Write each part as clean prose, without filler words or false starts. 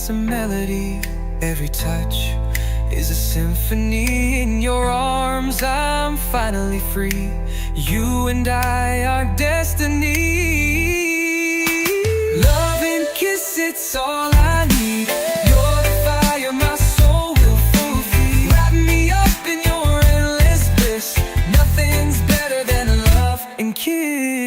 heartbeat's a melody, every touch is a symphony. In your arms I'm finally free. You and I are destiny. Love and kiss, it's all I need. You're the fire my soul will fulfill. Wrap me up in your endless bliss. Nothing's better than love and kiss.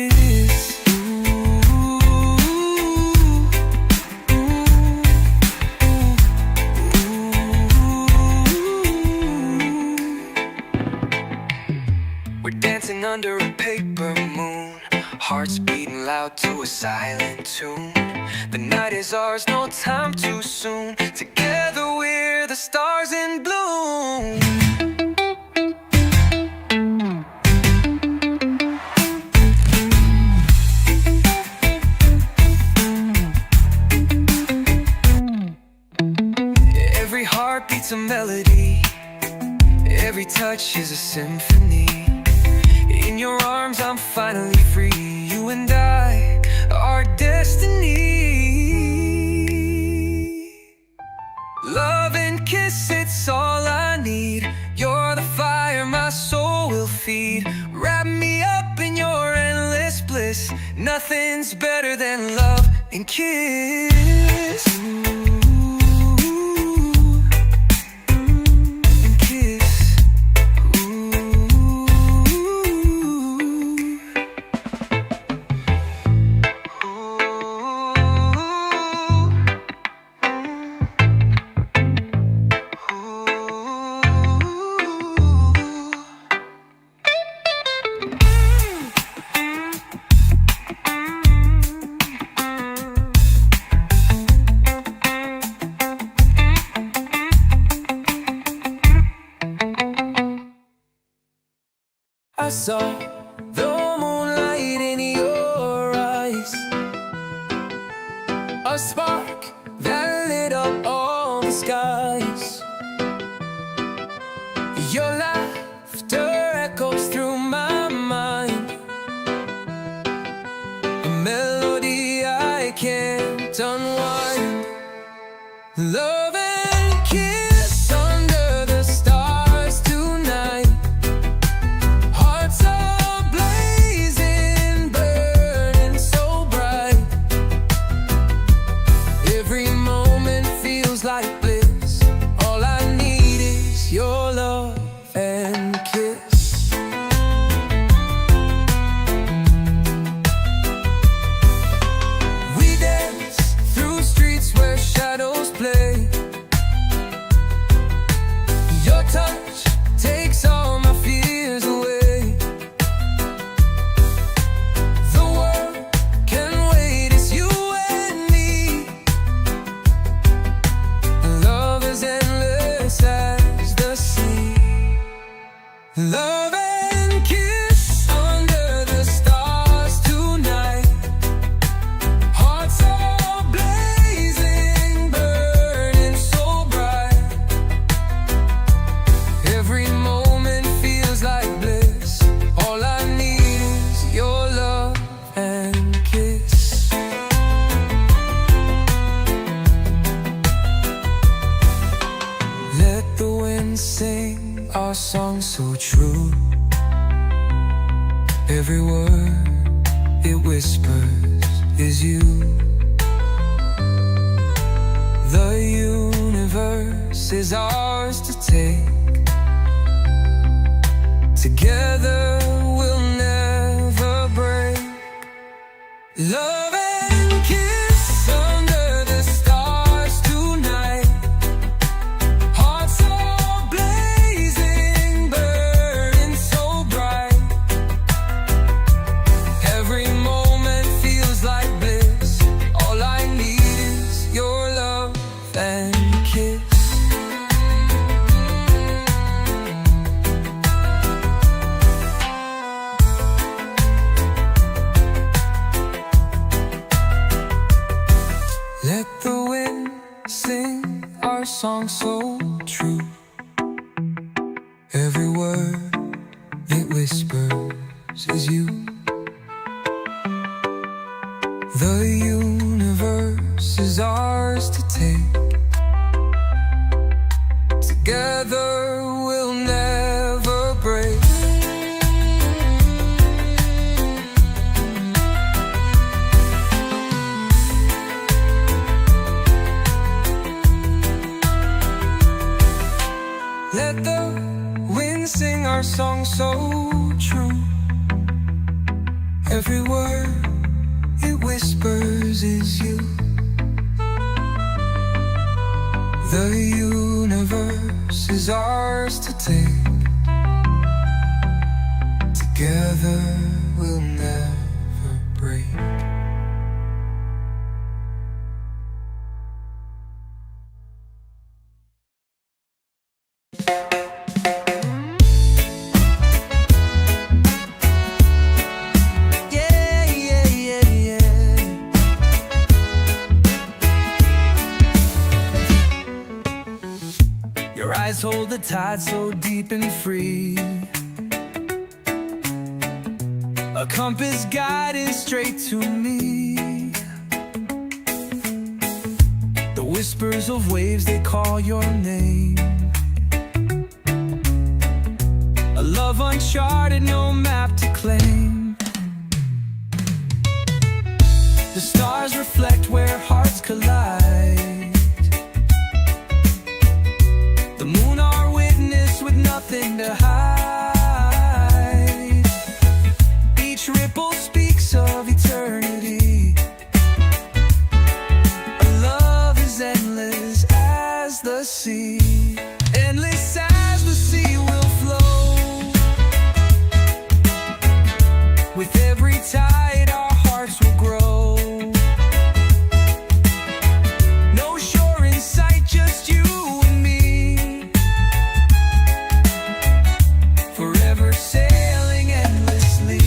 We're dancing under a paper moon, hearts beating loud to a silent tune. The night is ours, no time too soon. Together we're the stars in bloom. Every heart beats a melody, every touch is a symphony. In your arms I'm finally free. You and I are destiny. Love and kiss, it's all I need. You're the fire my soul will feed. Wrap me up in your endless bliss. Nothing's better than love and kiss. I saw the moonlight in your eyes, a spark that lit up all the skies. Your laughter echoes through my mind, a melody I can't unwind. Love and kiss under the stars tonight. Hearts are blazing, burning so bright. Every moment feels like bliss. All I need is your love and kiss. We dance through streets where shadows play. Your touch takes all my fears away. The world can wait, it's you and me. Love is endless as the sea. Love and kiss under the stars tonight. Hearts are blazing, burning so bright. Every moment feels like bliss. All I need is your love and kiss. Let the wind sing our song so true. Every word it whispers is you. The universe is ours to take. Together we'll never break. Love and kiss under the stars tonight. Hearts are blazing, burning so bright. Every moment feels like bliss. All I need is your love and kiss. Let the wind sing our song so true. Every word it whispers is you. The universe is ours to take. Together we'll never break. Let the wind sing our song so true. Every word it whispers is you. The universe is ours to take. Together we'll never break. Your eyes hold the tide so deep and free, a compass guiding straight to me. The whispers of waves, they call your name. A love uncharted, no map to claim. The stars reflect where hearts collide. The moon, our witness, with nothing to hide. Each ripple speaks of eternity. Our love is endless as the sea. Endless as the sea will flow. With every tide our hearts will grow. No shore in sight, just you and me. Forever sailing endlessly.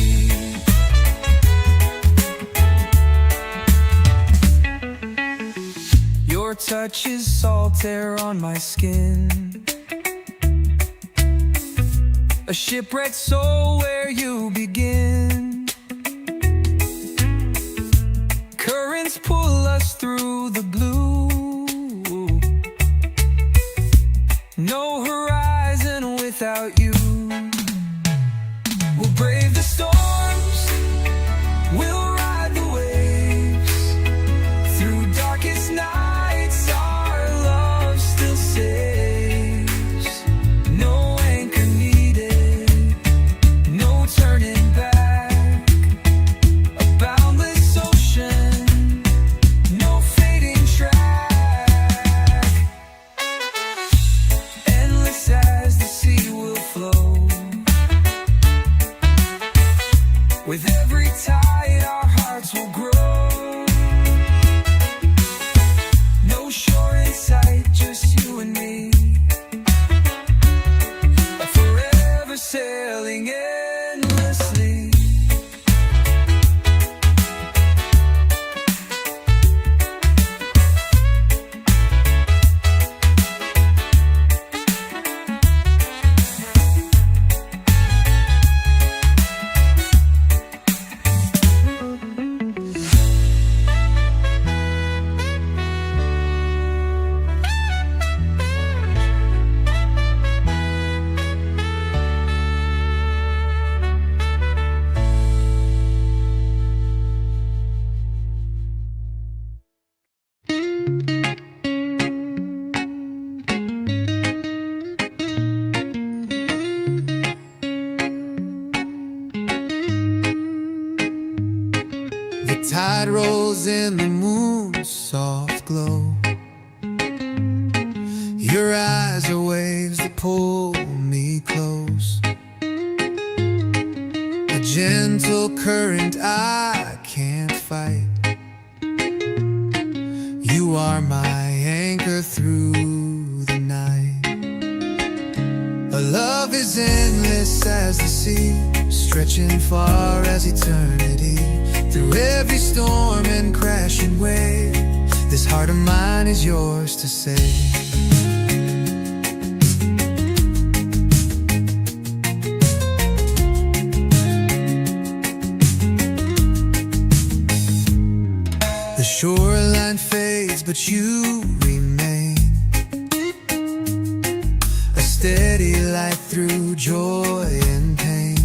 Your touch is salt air on my skin. A shipwrecked soul where you begin. Currents pull us through the blue. No horizon without you. We'll brave the storms, we'll ride the waves. Through darkest nights our love still saves. No anchor needed, no turning back. A boundless ocean, no fading track. Endless as the sea will flow. With every tide our hearts will grow. No shore in sight, just you and me. Forever sailing endlessly. The tide rolls in the moon's soft glow. Your eyes are waves that pull me close. A gentle current I can't fight. You are my anchor through the night. A love is endless as the sea, stretching far as eternity. Through every storm and crashing wave, this heart of mine is yours to save. The shoreline fades, but you remain. through joy and pain.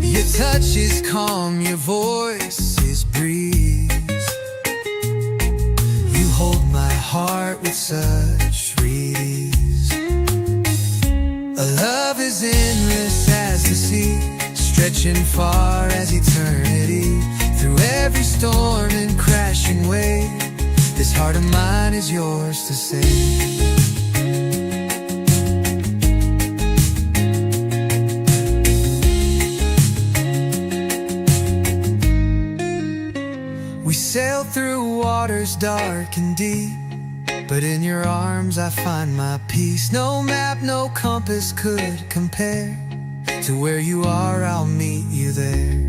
Your touch is calm, your voice is breeze. You hold my heart with such ease. A love as endless as the sea, stretching far as eternity. Through every storm and crashing wave, this heart of mine is yours to save. We sail through waters dark and deep, but in your arms I find my peace. No map, no compass could compare to where you are, I'll meet you there.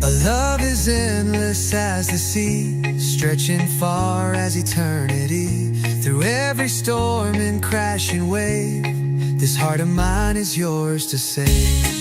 A love as endless as the sea, stretching far as eternity. Through every storm and crashing wave, this heart of mine is yours to save.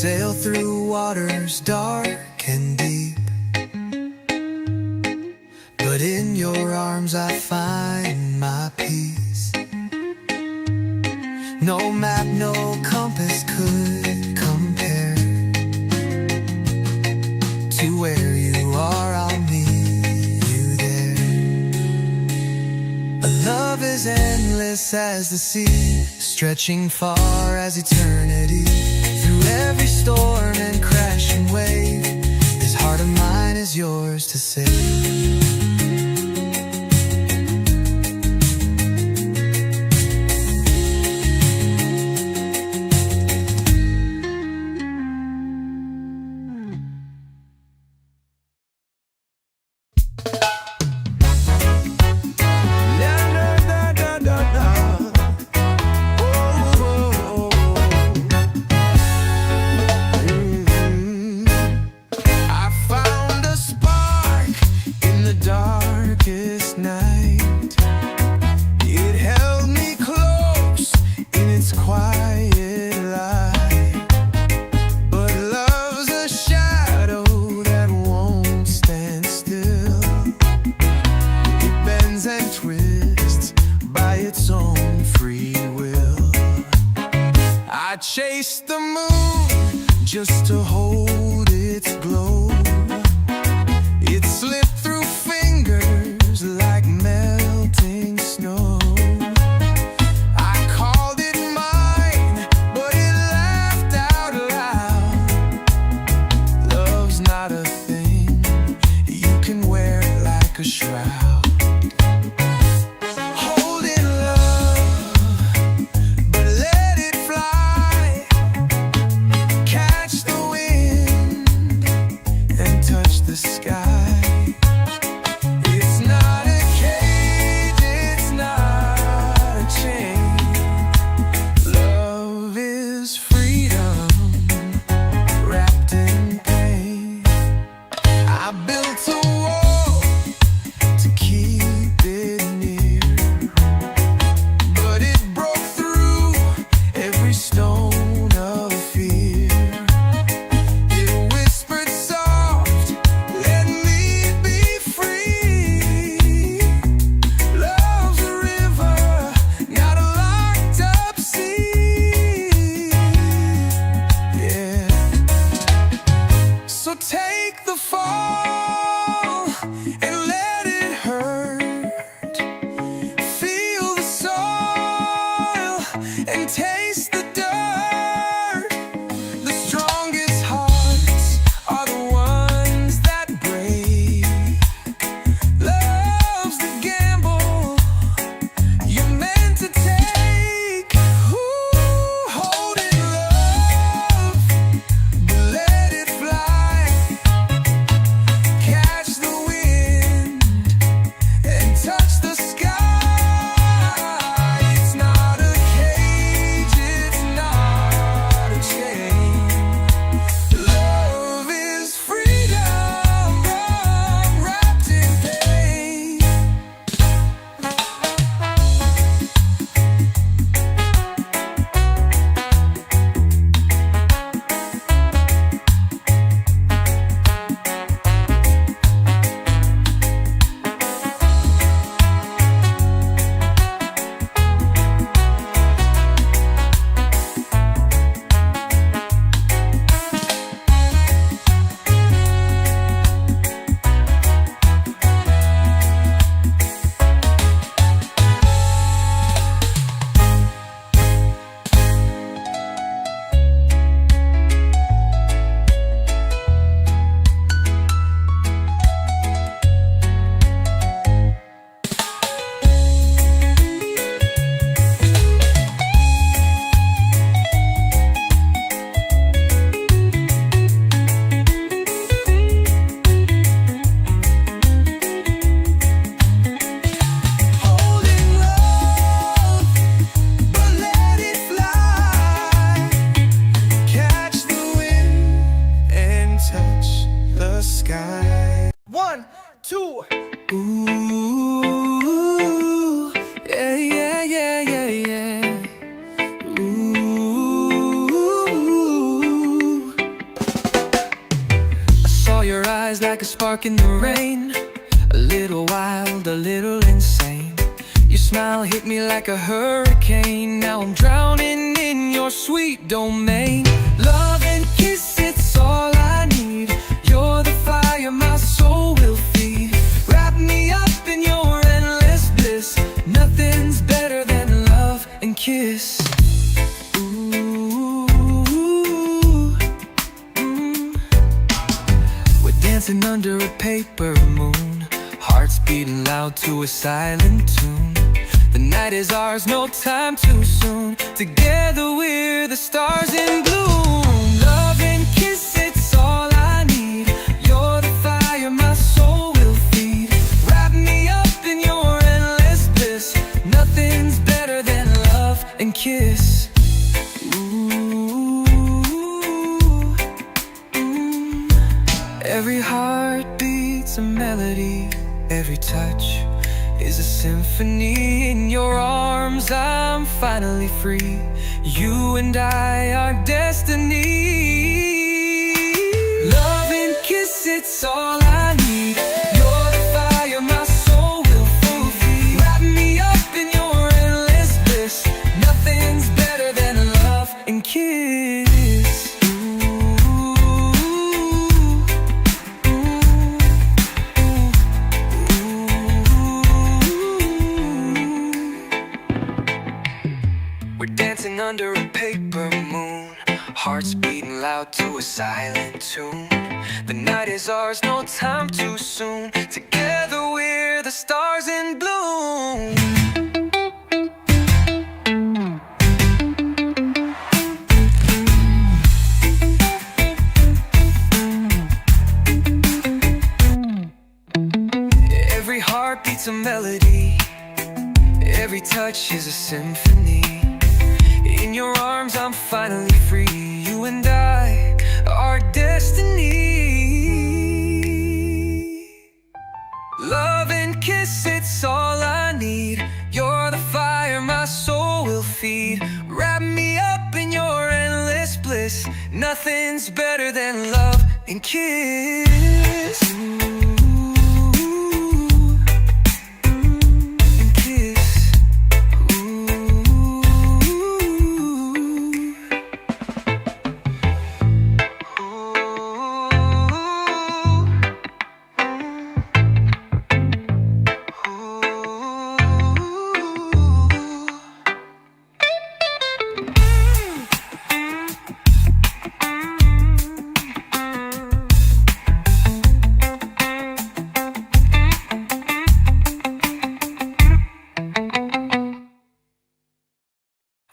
Sail through waters dark and deep, but in your arms I find my peace. No map, no compass could compare to where you are, I'll meet you there. A love as endless as the sea, stretching far as eternity. Through every storm and crashing wave, this heart of mine is yours to save. I chase the moon just to hold its glow. It slipped through fingers like melting snow. I called it mine, but it laughed out loud. Love's not a thing you can wear like a shroud. 2. Ooh, yeah, yeah, yeah, yeah, yeah. Ooh, I saw your eyes like a spark in the rain, a little wild, a little insane. Your smile hit me like a hurricane. Now I'm drowning in your sweet domain. Love and kiss, it's all I need. You're the fire my soul will feed. Wrap me up in your endless bliss. Nothing's better than love and kiss. Ooh, We're dancing under a paper moon, hearts beating loud to a silent tune. The night is ours, no time too soon. Together we're the stars in bloom. Love and kiss, it's all I need. You're the fire my soul will feed. Wrap me up in your endless bliss. Nothing's better than love and kiss. Ooh, Every heart beats a melody. Every touch is a symphony. In your arms I'm finally free. You and I are destiny. Love and kiss, it's all I need. You're the fire my soul will feed. Wrap me up in your endless bliss. Nothing's better than love and kiss. We're dancing under a paper moon, hearts beating loud to a silent tune. The night is ours, no time too soon. Together we're the stars in bloom. Every heart beats a melody. Every touch is a symphony. In your arms I'm finally free. You and I are destiny. Love and kiss, it's all I need. You're the fire my soul will feed. Wrap me up in your endless bliss. Nothing's better than love and kiss.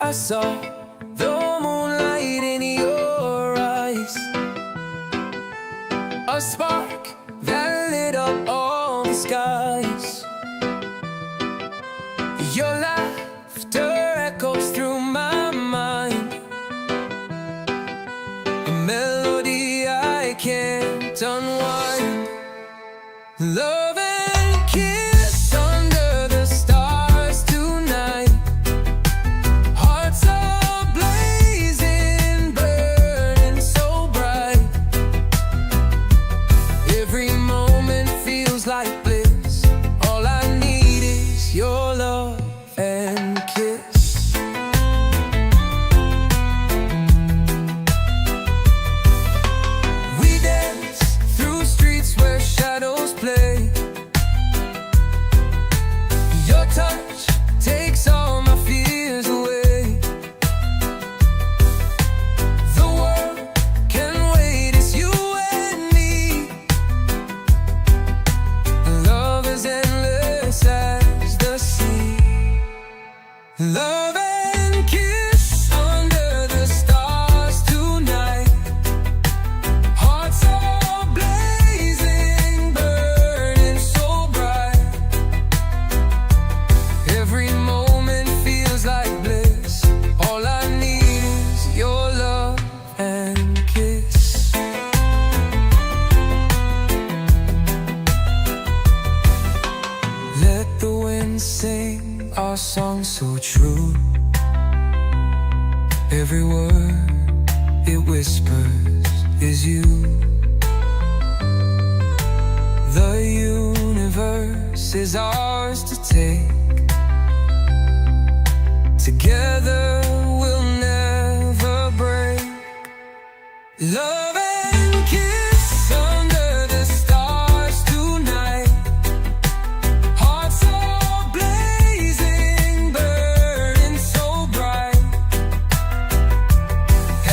I saw the moonlight in your eyes, a spark that lit up all the skies. Your laughter echoes through my mind, a melody I can't unwind. Love and kiss under the stars tonight. Hearts are blazing, burning so bright. Every moment feels like bliss. All I need is your love and kiss. We dance through streets where shadows play. true. Every word it whispers is you. The universe is ours to take. Together we'll never break. Love and kiss under the stars tonight. Hearts all blazing, burning so bright.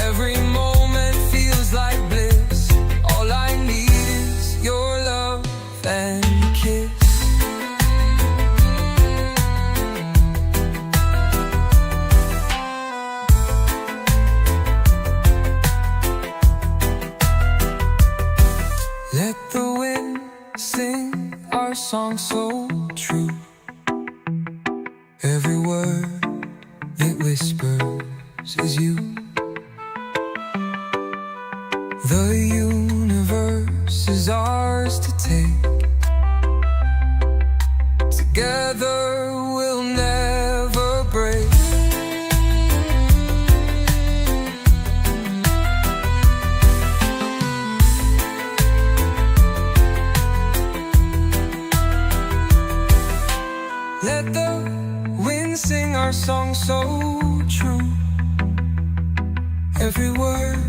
Every moment feels like bliss. All I need is your love and kiss. Let the wind sing our song so true. Every word it whispers is you. The universe is ours to take. Together we'll never break. Let the wind sing our song so true. Every word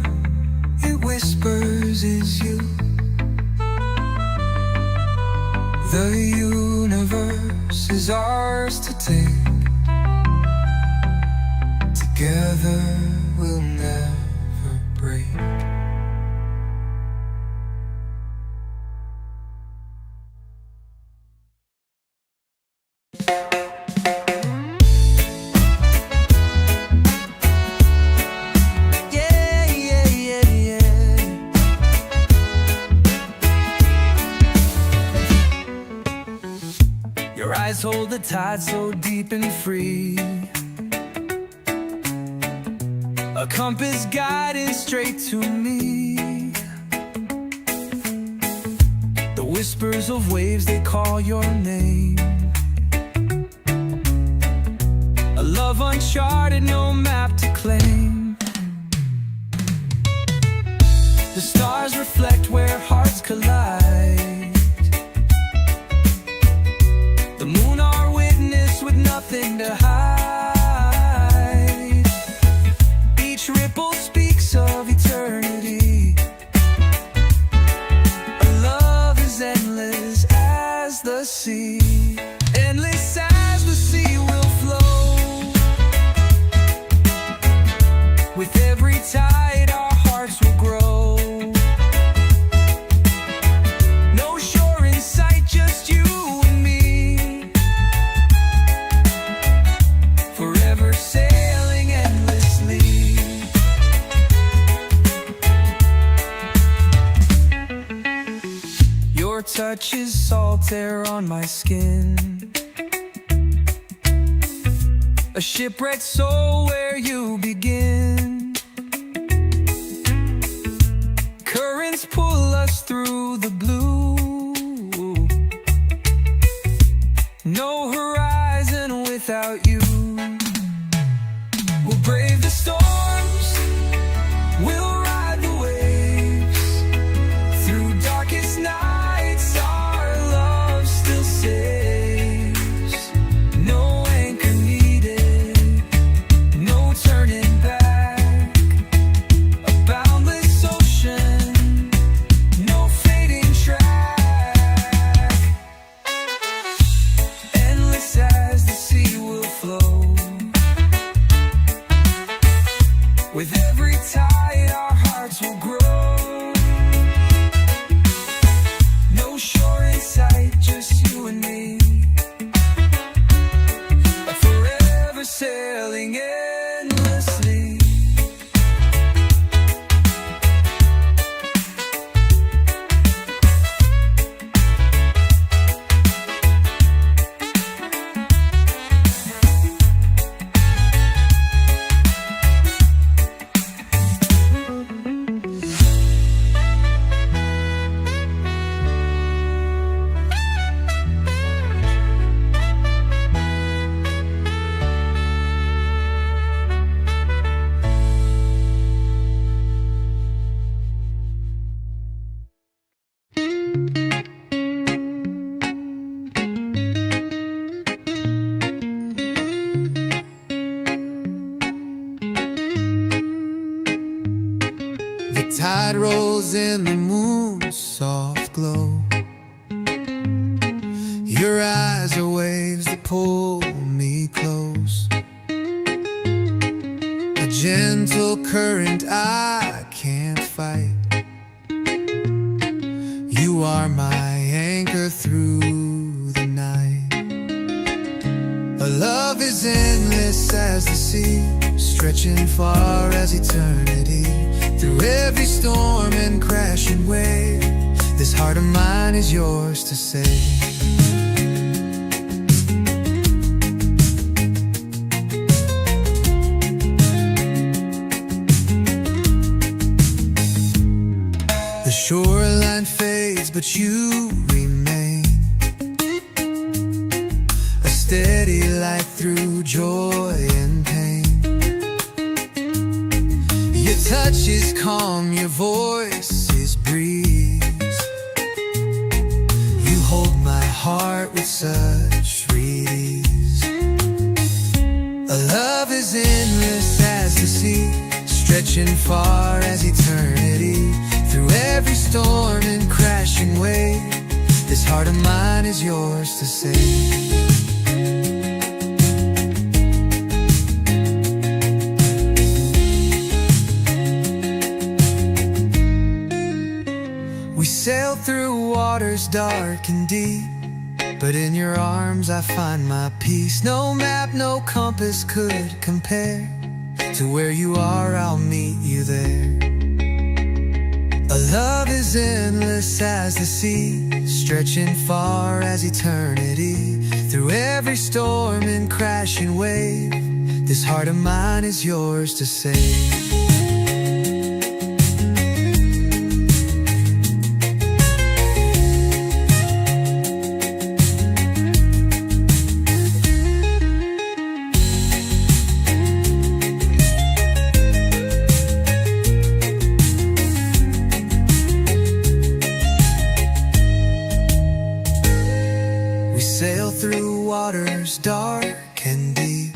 it whispers is you. The universe is ours to take. Together we'll never break. Your eyes hold the tide so deep and free. A compass guiding straight to me. The whispers of waves, they call your name. A love uncharted, no map to claim. The stars reflect where hearts collide. The moon our witness with nothing to hide. Each ripple speaks of eternity. Our love is endless as the sea. Endless as the sea will flow. With every tide our hearts will grow. No shore in sight, just you and me. Forever sailing endlessly. Your touch is salt air on my skin. A shipwrecked soul where you begin. Currents pull us through the blue. No horizon without you. We'll brave the storms, we'll ride the waves. Through darkest nights our love still saves. No anchor needed, no turning back. Tide rolls in the moon's soft glow. Your eyes are waves that pull me close. A gentle current I can't fight. You are my anchor through the night. A love is endless as the sea, stretching far as eternity. Through every storm and crashing wave, this heart of mine is yours to save. The shoreline fades, but you remain, a steady light through joy and pain. Your touch is calm, your voice is breeze. You hold my heart with such sweet ease. A love is endless as the sea, stretching far as eternity. Through every storm and crashing wave, this heart of mine is yours to save. We sail through waters dark and deep, but in your arms I find my peace. No map, no compass could compare to where you are, I'll meet you there. A love is endless as the sea, stretching far as eternity. Through every storm and crashing wave, this heart of mine is yours to save. Sail through waters dark and deep,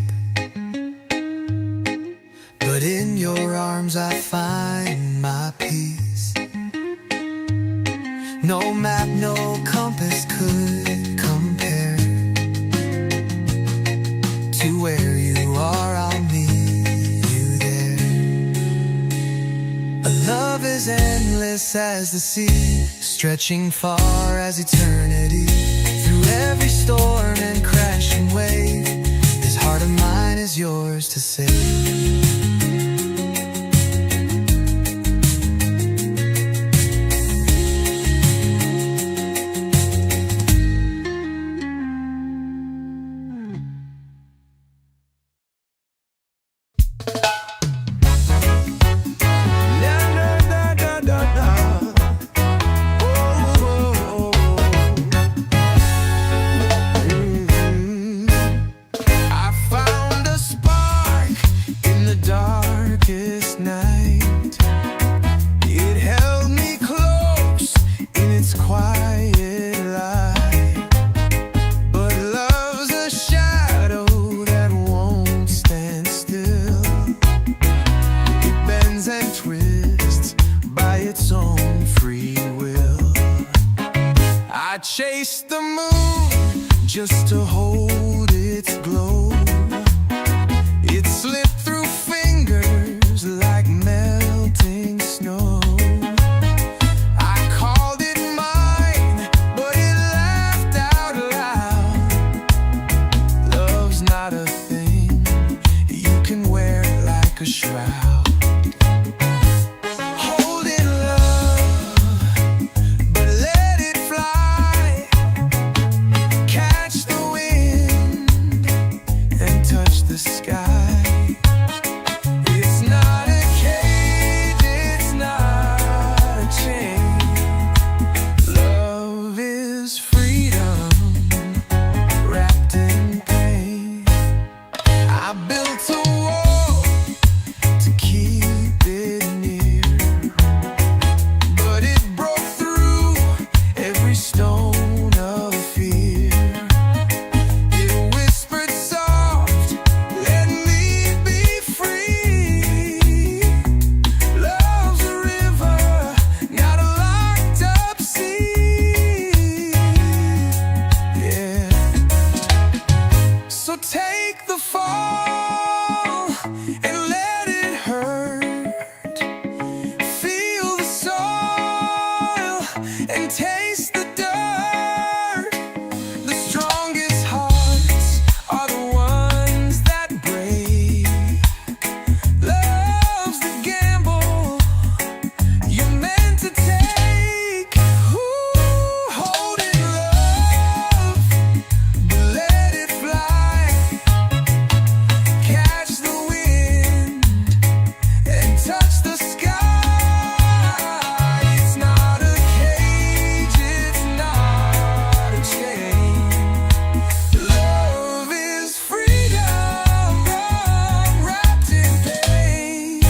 but in your arms I find my peace. No map, no compass could compare to where you are, I'll meet you there. A love is endless as the sea, stretching far as eternity. Through every storm and crashing wave, this heart of mine is yours to save. Chase the moon just to hold its glow. It slipped through fingers like melting snow. I called it mine, but it laughed out loud. Love's not a thing you can wear like a shroud. taste the dirt. The strongest hearts are the ones that break. Love's the gamble you're meant to take. Ooh, hold it, love, but let it fly. Catch the wind and touch the sky. It's not a cage, it's not a chain. Love is freedom wrapped in pain.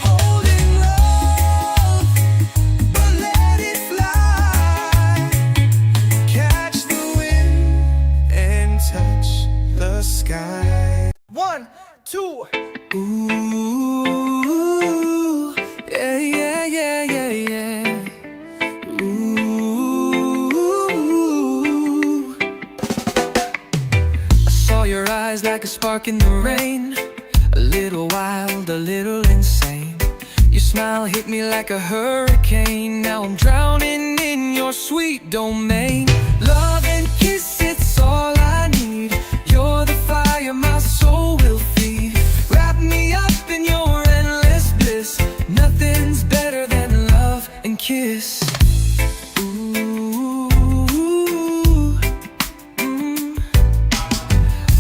Holding love, but let it fly. Catch the wind and touch the sky. 1, 2. Ooh, yeah, yeah, yeah, yeah, yeah. Ooh, I saw your eyes like a spark in the rain. A little wild, a little insane. Your smile hit me like a hurricane. Now I'm drowning in your sweet domain. Love and kiss, it's all I need. You're the fire my soul will feed. Wrap me up in your endless bliss. Nothing's better than love and kiss. Ooh,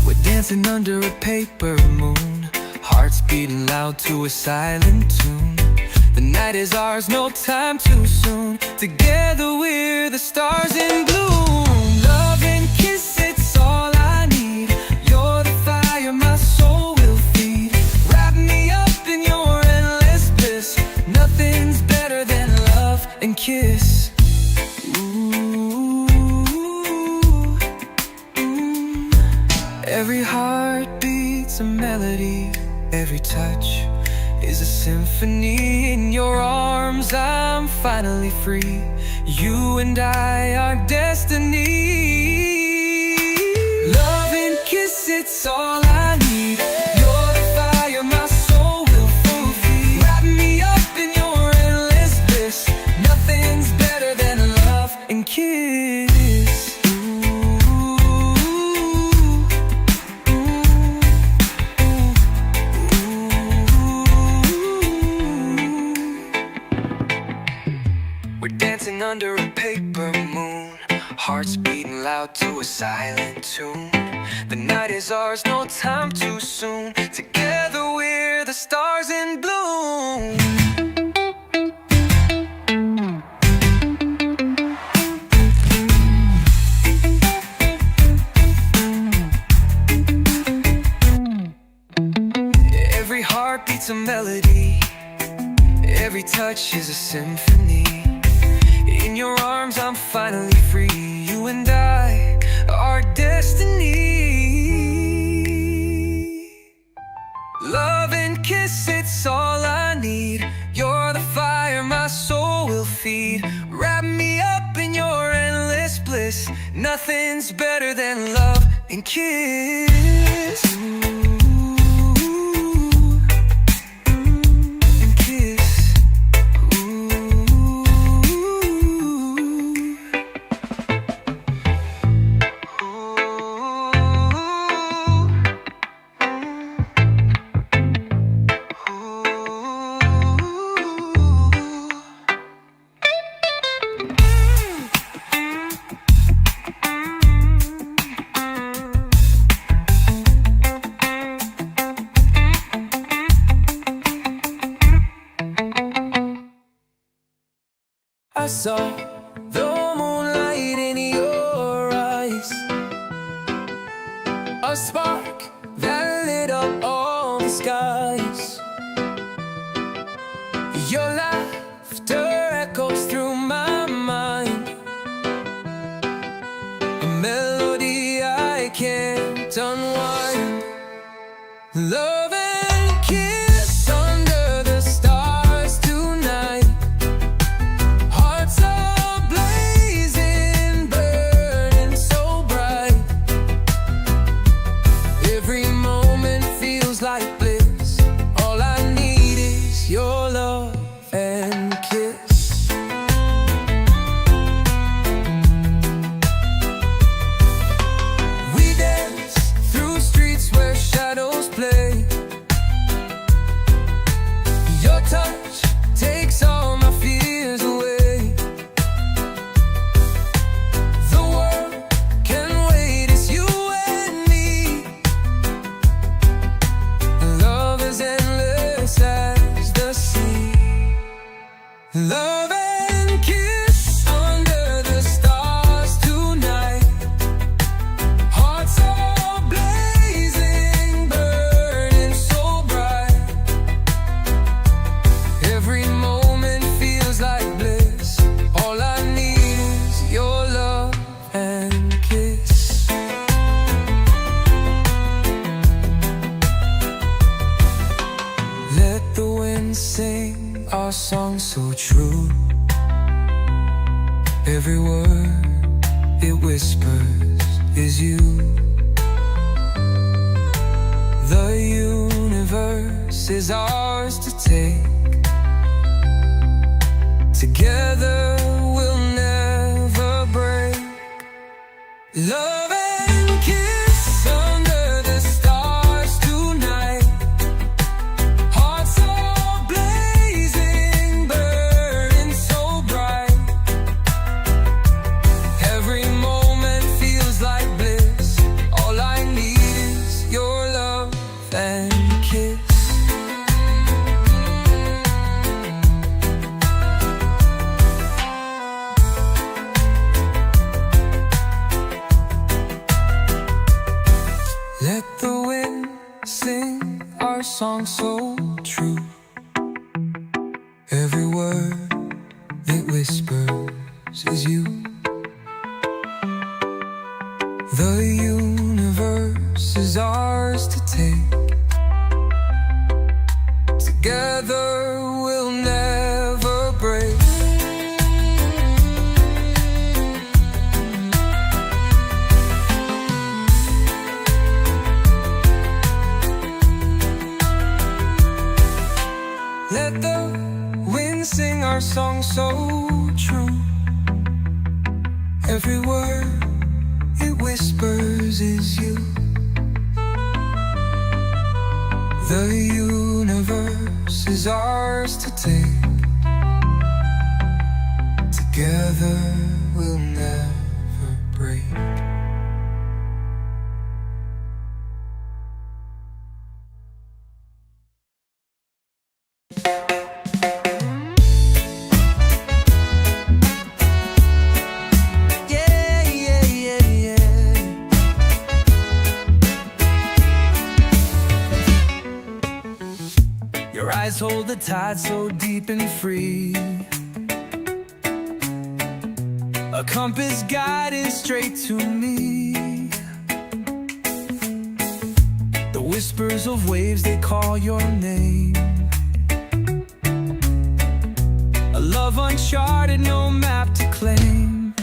we're dancing under a paper moon, hearts beating loud to a silent tune. The night is ours, no time too soon. Together we're the stars in bloom. Love and kiss, it's all I need. You're the fire my soul will feed. Wrap me up in your endless bliss. Nothing's better than love and kiss. Ooh, every heart beats a melody. Every touch is a symphony. In your arms I'm finally free. You and I are destiny. Love and kiss, it's all I need. You're the fire my soul will feed. Wrap me up in your endless bliss. Nothing's better than love and kiss. We're dancing under a paper moon, hearts beating loud to a silent tune. The night is ours, no time too soon. Together we're the stars in bloom. Every heart beats a melody. Every touch is a symphony. In your arms I'm finally free. You and I are destiny. Love and kiss, it's all I need. You're the fire my soul will feed. Wrap me up in your endless bliss. Nothing's better than love and kiss. saw the moonlight in your eyes, a spark that lit up all the skies. Your laughter echoes through my mind, a melody I can't unwind. Love and kiss under the stars tonight. Hearts are blazing, burning so bright. Every moment feels like bliss. All I need is your love and kiss. We dance through streets where shadows play. Your touch takes all my fears away. The world can wait, it's you and me. Love is endless as the sea. Love and kiss under the stars tonight. Hearts are blazing, burning so bright. Every moment feels like bliss. All I need is your love and kiss. Let the wind sing our song so true. Every word it whispers is you. The universe is ours to take. Together we'll never break. Love and kiss under the stars tonight. Hearts are blazing, burning so bright. Every moment feels like bliss. All I need is your love and kiss. Let the wind sing our song so true. Every word it whispers is you. The universe is ours to take. Together we'll never break. Let the wind sing our song so true. Every word it whispers is you. The universe is ours to take. Together we'll never break. Your eyes hold the tide so deep and free, a compass guiding straight to me. The whispers of waves, they call your name. A love uncharted, no map to claim.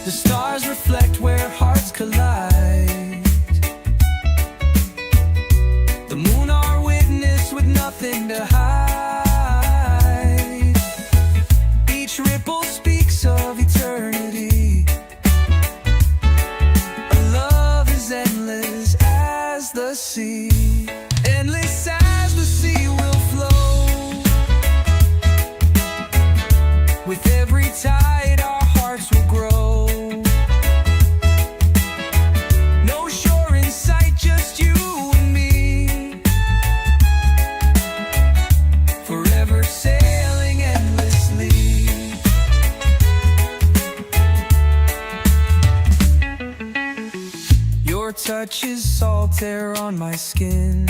The stars reflect where hearts collide. The moon our witness with nothing to hide. Each ripple speaks of eternity. Our love is endless as the sea. Endless as the sea will flow. With every tide our hearts will grow. No shore in sight, just you and me. touch is salt air on my skin.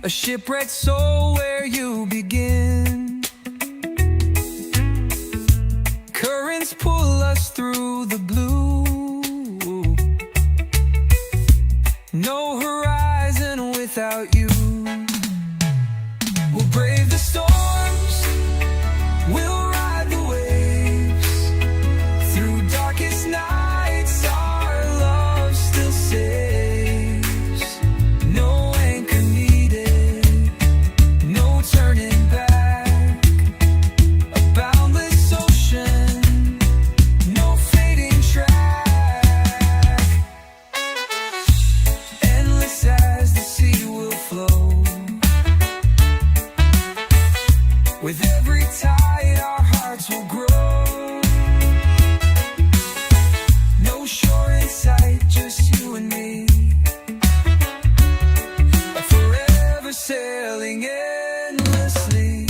A shipwrecked soul where you begin. Currents pull us through the blue. No horizon without you. We'll brave the storms, we'll ride the waves. Through darkest nights our love still saves. No anchor needed, no turning back. A boundless ocean, no fading track. Endless as the sea will flow. With every tide our hearts will grow. No shore in sight, just you and me. Forever sailing endlessly.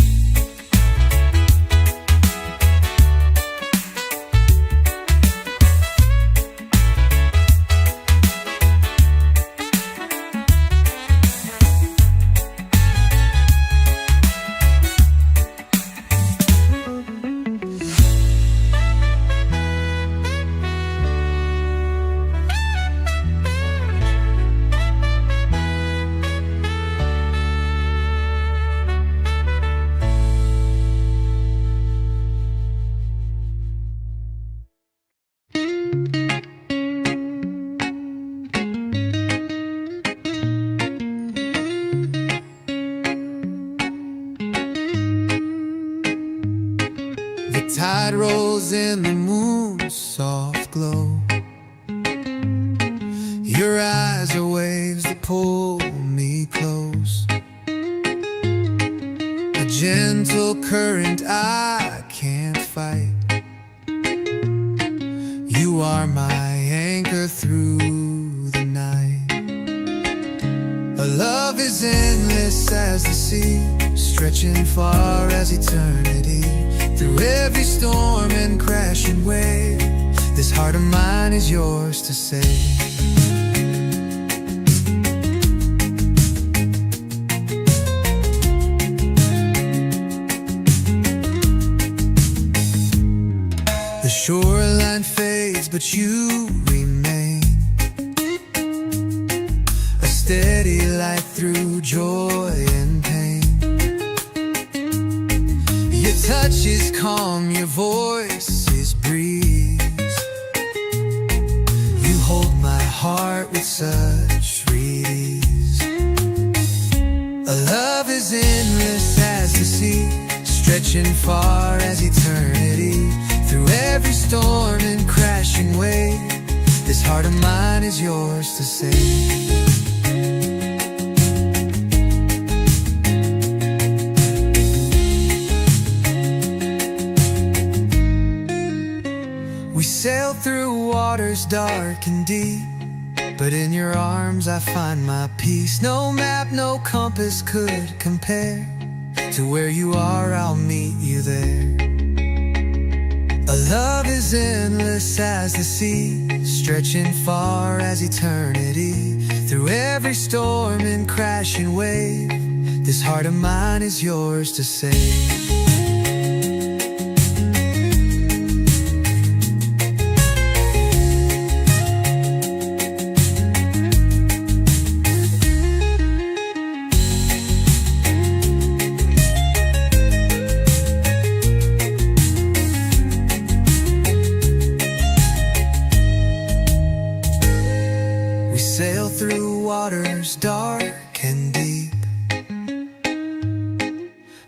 The tide rolls in the moon's soft glow. Your eyes are waves that pull me close. A gentle current I can't fight. You are my anchor through the night. A love is endless as the sea, stretching far as eternity. Through every storm and crashing wave, this heart of mine is yours to save. The shoreline fades, but you remain. A steady light through joy and pain. Your touch is calm, your voice is breeze. You hold my heart with such ease. A love is endless as the sea, stretching far as eternity. Through every storm and crashing wave, this heart of mine is yours to save. We sail through waters dark and deep, but in your arms I find my peace. No map, no compass could compare to where you are, I'll meet you there. A love is endless as the sea, stretching far as eternity. Through every storm and crashing wave, this heart of mine is yours to save. Sail through waters dark and deep,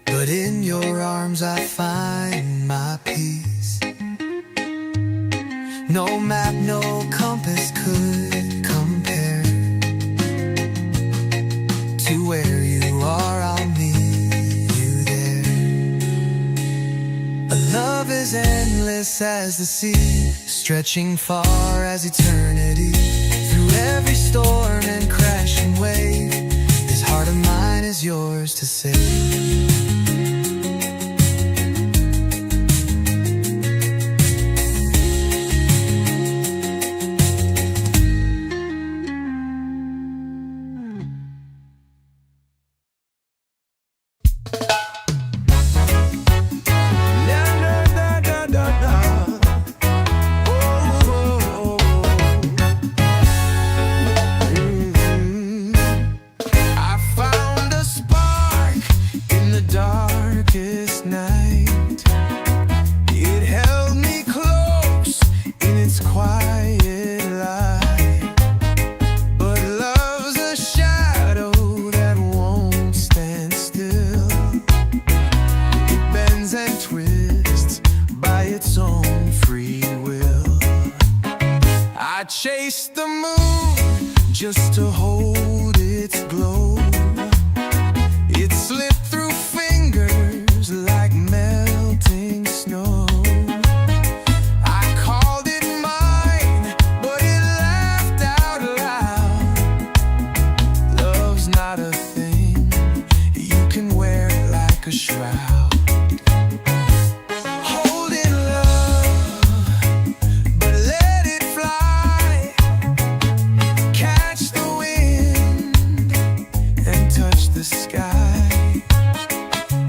but in your arms I find my peace. No map, no compass could compare to where you are, I'll meet you there. A love is endless as the sea, stretching far as eternity. Through every storm and crashing wave, this heart of mine is yours to save. I found a spark in the darkest night. It held me close in its quiet light. But love's a shadow that won't stand still. It bends and twists by its own free will. I chased the moon just to hold its glow. It slipped through fingers like melting snow. I called it mine, but it laughed out loud. Love's not a thing you can wear like a shroud. Hold in love, but let it fly. Catch the wind and touch the sky.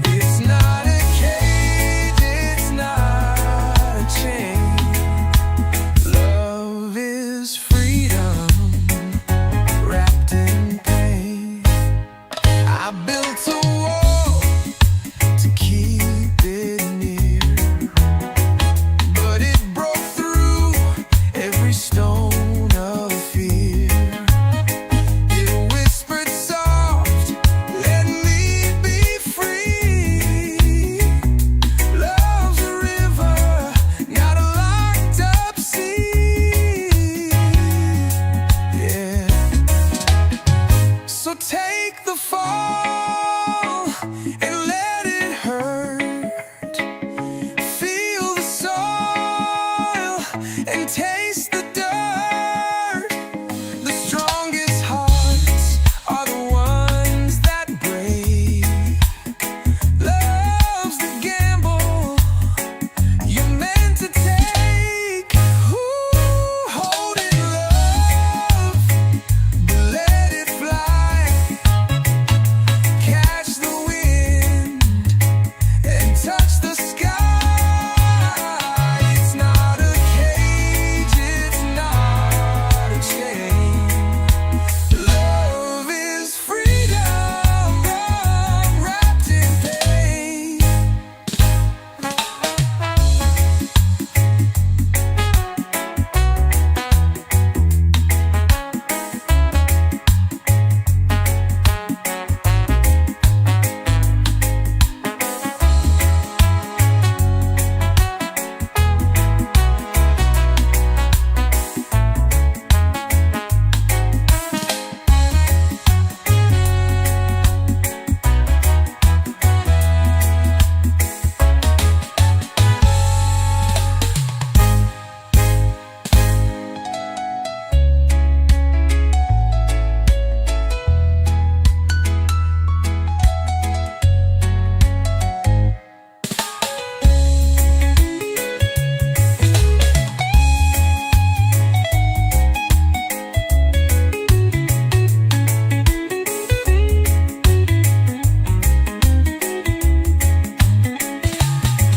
It's not a cage, it's not a chain. Love is freedom wrapped in pain. I built a wall to keep it near, but it broke through every stone of fear. It whispered soft, let me be free. Love's a river, not a locked up sea. Yeah. So take the fall and let it hurt. Feel the soil and taste the dirt. The strongest hearts are the ones that break. Love's the gamble you're meant to take. Ooh, hold in love, but let it fly. Catch the wind and touch the sky. It's not a cage, it's not a chain. Love is freedom wrapped in pain.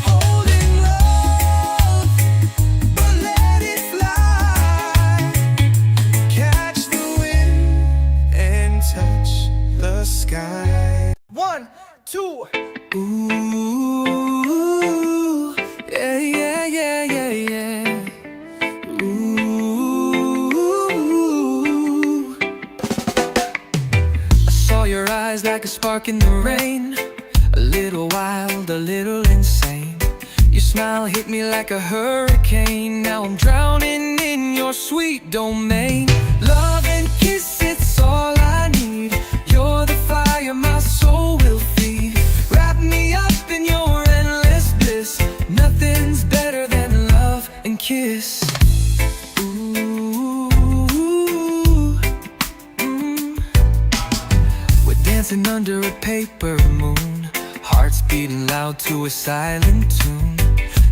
Hold in love, but let it fly. Catch the wind and touch the sky. 1, 2. Ooh, yeah, yeah, yeah, yeah, yeah. Ooh. I saw your eyes like a spark in the rain. A little wild, a little insane. Your smile hit me like a hurricane. Now I'm drowning in your sweet domain. Love and kiss, it's all I need. You're the fire my soul will feed. Wrap me up in your endless bliss. Nothing's better than love and kiss. Ooh, we're dancing under a paper moon, hearts beating loud to a silent tune.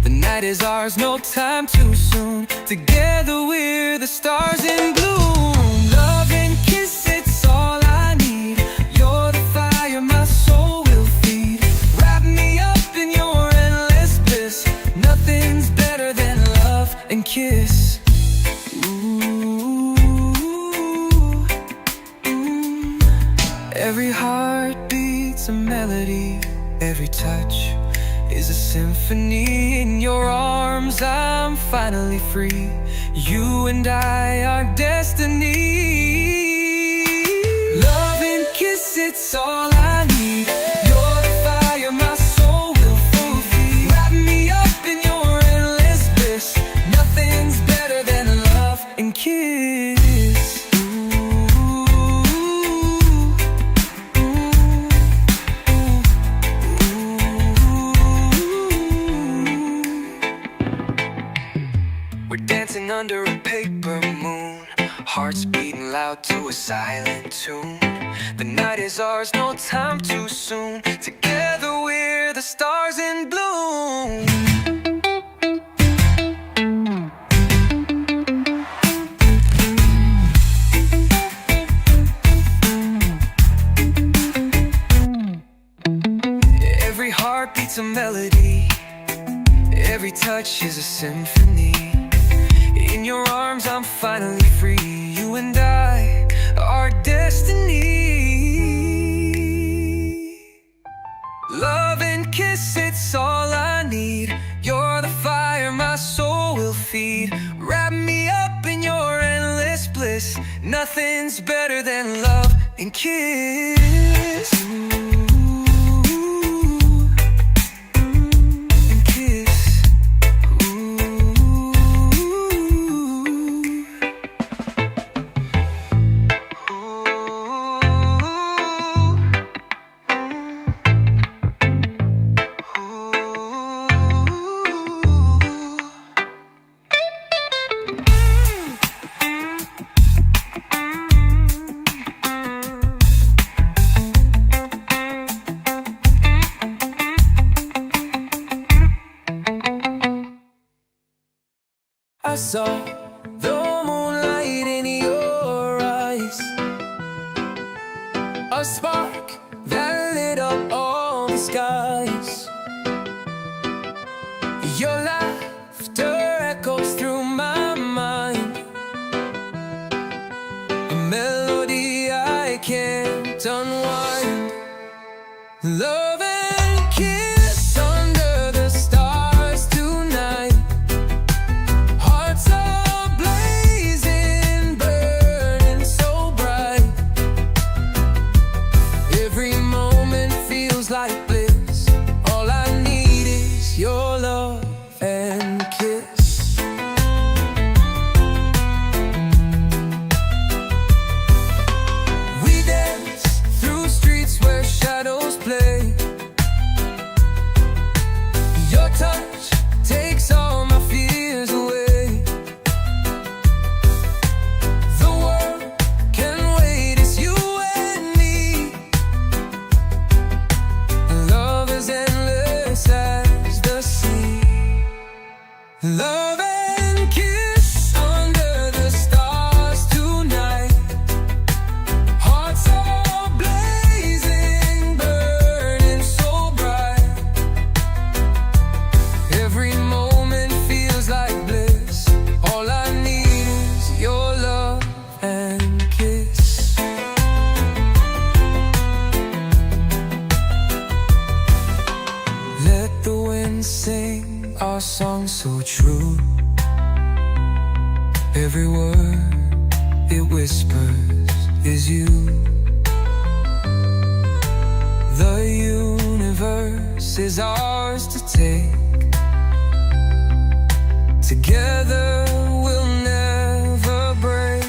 The night is ours, no time too soon. Together we're the stars in bloom. Love and kiss, it's all I need. You're the fire my soul will feed. Every heart beats a melody, every touch is a symphony. In your arms I'm finally free. You and I are destiny. Love and kiss, it's all I need. You're the fire my soul will feed. Wrap me up in your endless bliss. Nothing's better than love and kiss. We're dancing under a paper moon, hearts beating loud to a silent tune. The night is ours, no time too soon. Together we're the stars in bloom. Every heart beats a melody, every touch is a symphony. In your arms I'm finally free. You and I are destiny. Love and kiss, it's all I need. You're the fire my soul will feed. Wrap me up in your endless bliss. Nothing's better than love and kiss. I saw the moonlight in your eyes, a spark that lit up all the skies. Your laughter echoes through my mind, a melody I can't unwind. Love and kiss under the stars tonight. Hearts are blazing, burning so bright. Every moment feels like bliss. All I need is your love and kiss. We dance through streets where shadows play. Your touch takes all my fears away. The world can wait, it's you and me. Love is endless as the sea. Love and kiss under the stars tonight. Hearts are blazing, burning so bright. Every moment feels like bliss. All I need is your love and kiss. Let the wind sing our song so true. Every word it whispers is you. The universe is ours to take. Together we'll never break.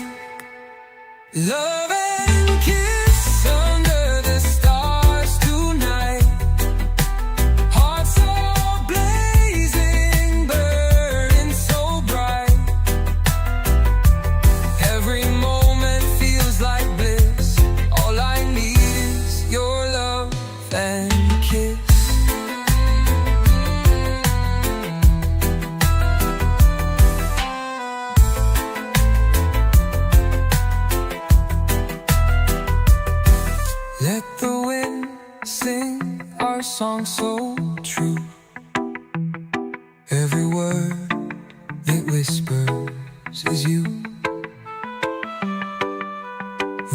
Love and kiss under the stars tonight. Hearts are blazing, burning so bright. Every moment feels like bliss. All I need is your love and kiss. Let the wind sing our song so true. Every word it whispers is you.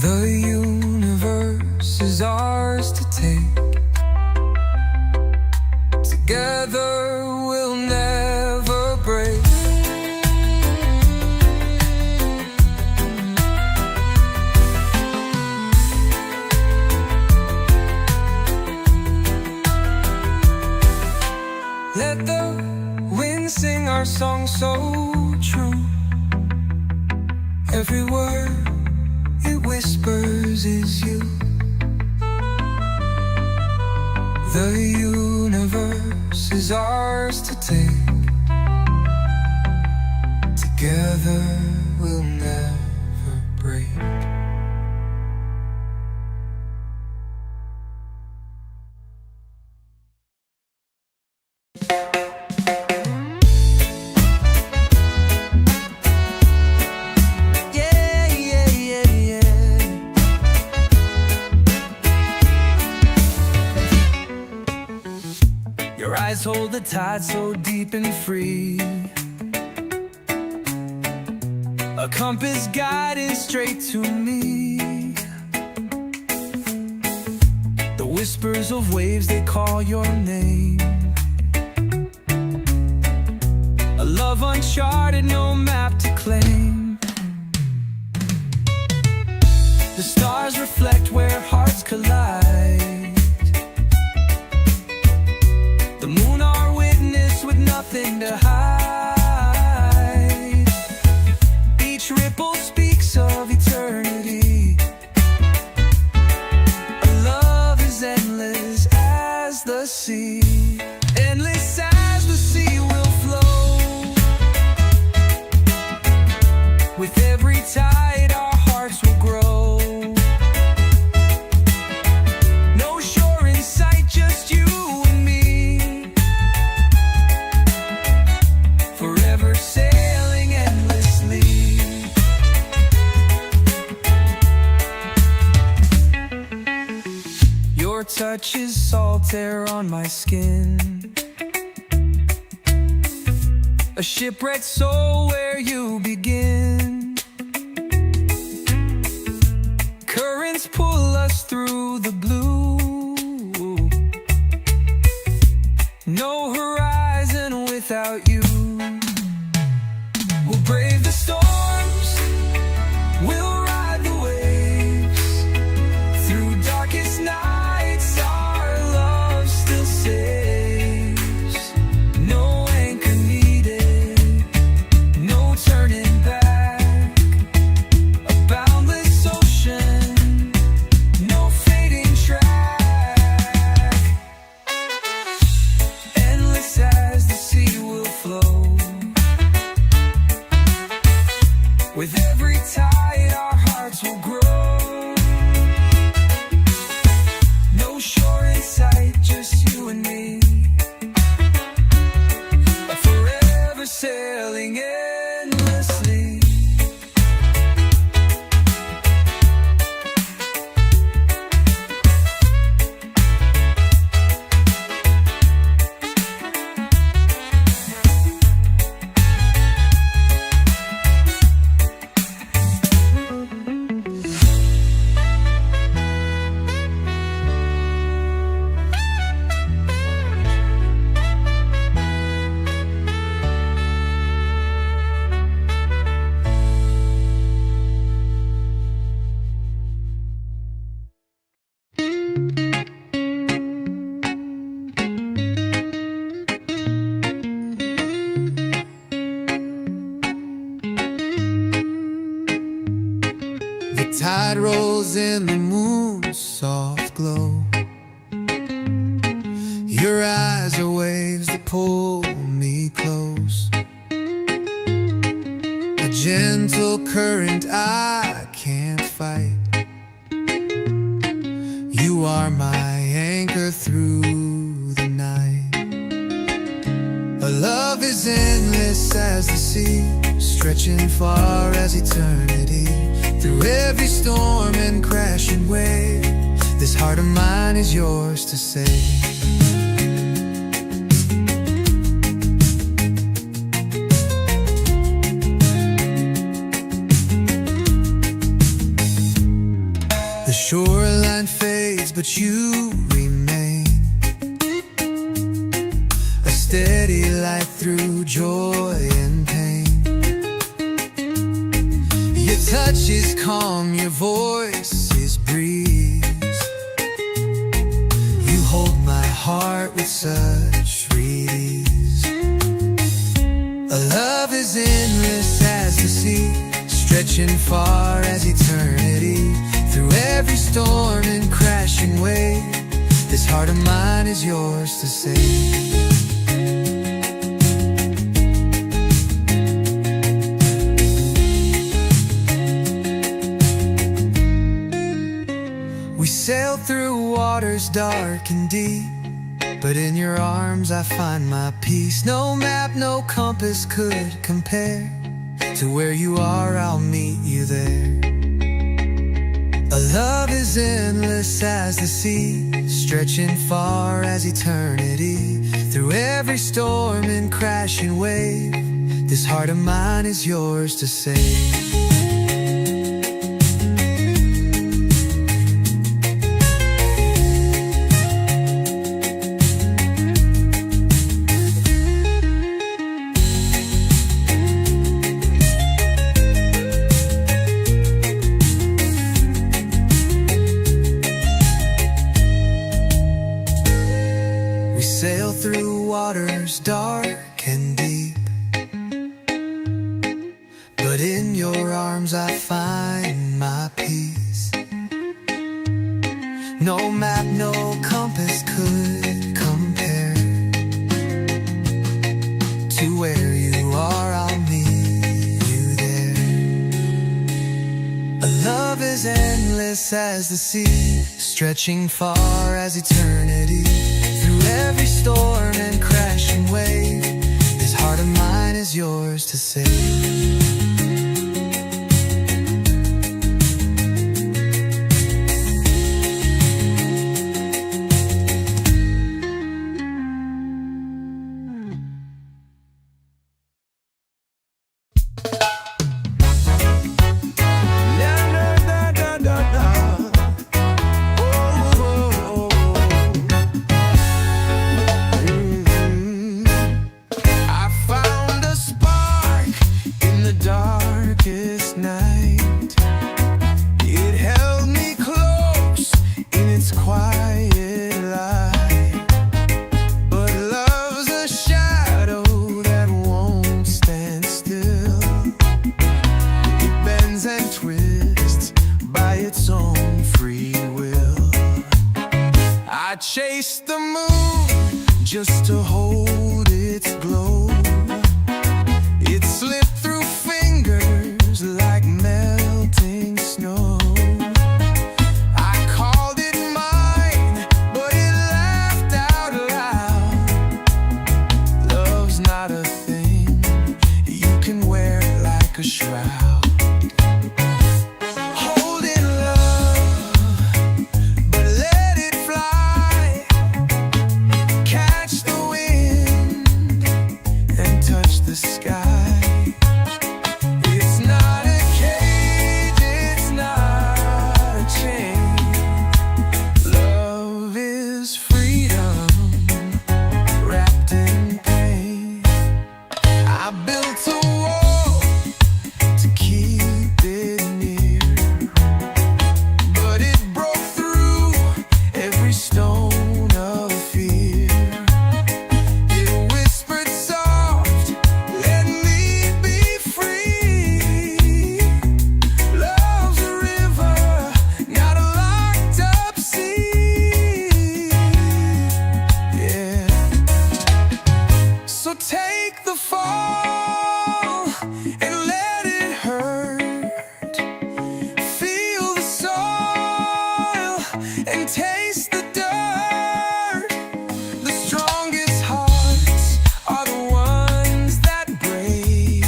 The universe is ours ours to take. Together we'll never break. Let the wind sing our song so true. Every word it whispers is you. The universe is ours to take. Together we'll never break. Your eyes hold the tide so deep and free, a compass guiding straight to me. The whispers of waves, they call your name. A love uncharted, no map to claim. The stars reflect where hearts collide. The moon, our witness, with nothing to hide. Each ripple speaks of eternity. Our love is endless as the sea. Endless as the sea will flow. With every tide our hearts will grow. No shore in sight, just you and me. Forever sailing endlessly. Your touch is salt air on my skin. A shipwrecked soul where you begin. Currents pull us through the blue. No horizon without you. We'll brave the storms, we'll ride the waves. Through darkest nights our love still saves. No anchor needed, no turning back. A boundless ocean, no fading track. Endless as the sea will flow. With every tide our hearts will grow. No shore in sight, just you and me. Forever sailing endlessly. The tide rolls in the moon's soft glow. Your eyes are waves that pull me close. A gentle current I can't fight. You are my anchor through the night. A love is endless as the sea, stretching far as eternity. Through every storm and crashing wave, this heart of mine is yours to save. The shoreline fades fades, but you remain a steady light through joy and pain. Your touch is calm, your voice is breeze. You hold my heart with such release. A love as endless as the sea, stretching far as eternity. Through every storm and crashing wave, this heart of mine is yours to save. We sail through waters dark and deep, but in your arms I find my peace. No map, no compass could compare to where you are, I'll meet you there. A love as endless as the sea, stretching far as eternity. Through every storm and crashing wave, this heart of mine is yours to save. We sail through waters dark and deep, but in your arms I find my peace. No map, no compass could compare to where you are, I'll meet you there. A love as endless as the sea, stretching far as eternity. Through every storm and crashing wave, this heart of mine is yours to save. Darkest night, it held me close in its quiet light. But love's a shadow that won't stand still. It bends and twists by its own free will. I chased the moon just to hold its glow. It slipped through fingers like melting snow. I called it mine, but it laughed out loud. Love's not a thing you can wear like a shroud. Hold it, love, but let it fly. Catch the wind and touch the sky. Take the fall and let it hurt. Feel the soil and taste the dirt. The strongest hearts are the ones that break.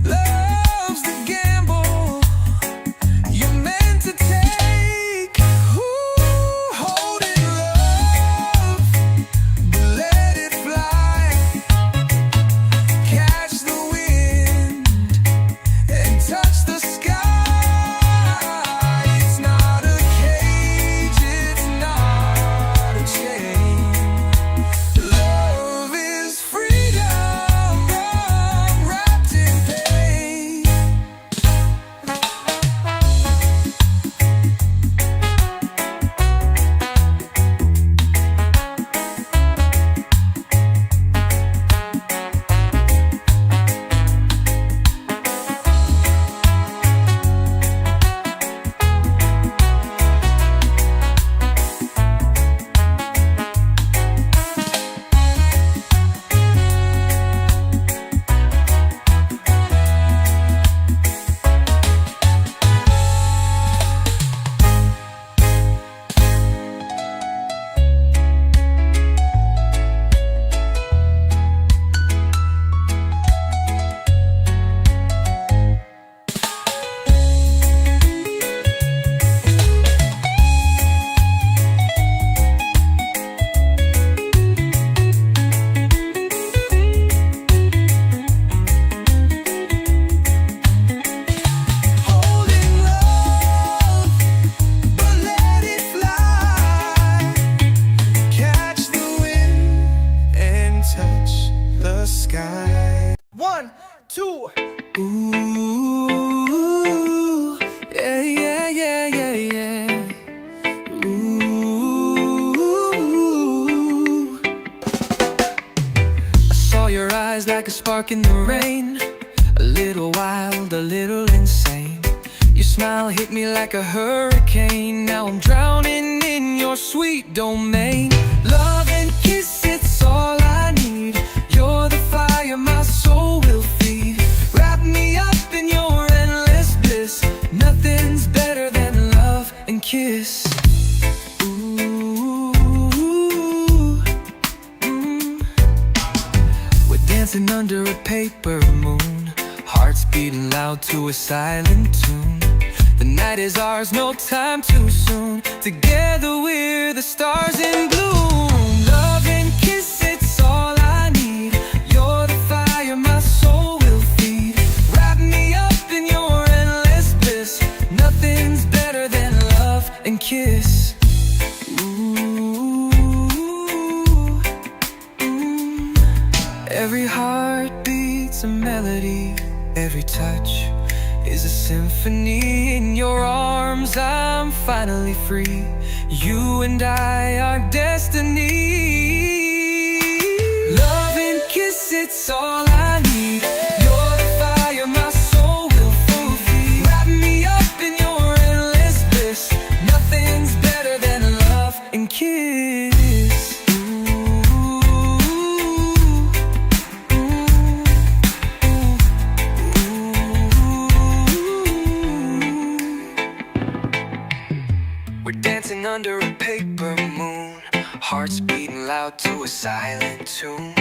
Love's the gamble you're meant to take. Ooh, hold it, love, but let it fly. Catch the wind and touch the sky. It's not a cage, 2. Ooh, yeah, yeah, yeah, yeah, yeah. Ooh, I saw your eyes like a spark in the rain, a little wild, a little insane. Your smile hit me like a hurricane. Now I'm drowning in your sweet domain. Love and kiss, it's all I need. You're the fire my soul will feed. Wrap me up in your endless bliss. Nothing's better than love and kiss. Ooh, We're dancing under a paper moon, hearts beating loud to a silent tune. The night is ours, no time too soon. Together we're the stars in bloom. Love and kiss, it's all I need. You're the fire my soul will feed. Wrap me up in your endless bliss. Nothing's better than love and kiss. Ooh, Every heart beats a melody. Every touch is a symphony. In your arms I'm finally free. You and I are destiny. Love and kiss, it's all I need. You're the fire my soul will feed. Wrap me up in your endless bliss. Nothing's better than love and kiss. We're dancing under a paper moon, hearts beating loud to a silent tune.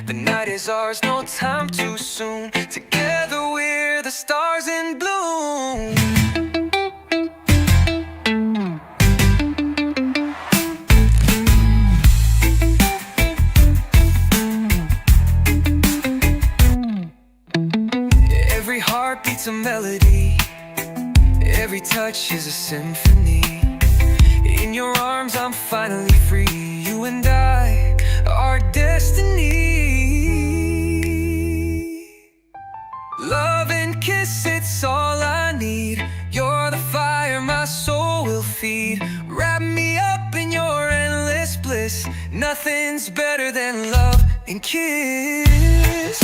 The night is ours, no time too soon. Together we're the stars in bloom. Every heart beats a melody. Every touch is a symphony. In your arms I'm finally free. You and I are destiny. Love and kiss, it's all I need. You're the fire my soul will feed. Wrap me up in your endless bliss. Nothing's better than love and kiss.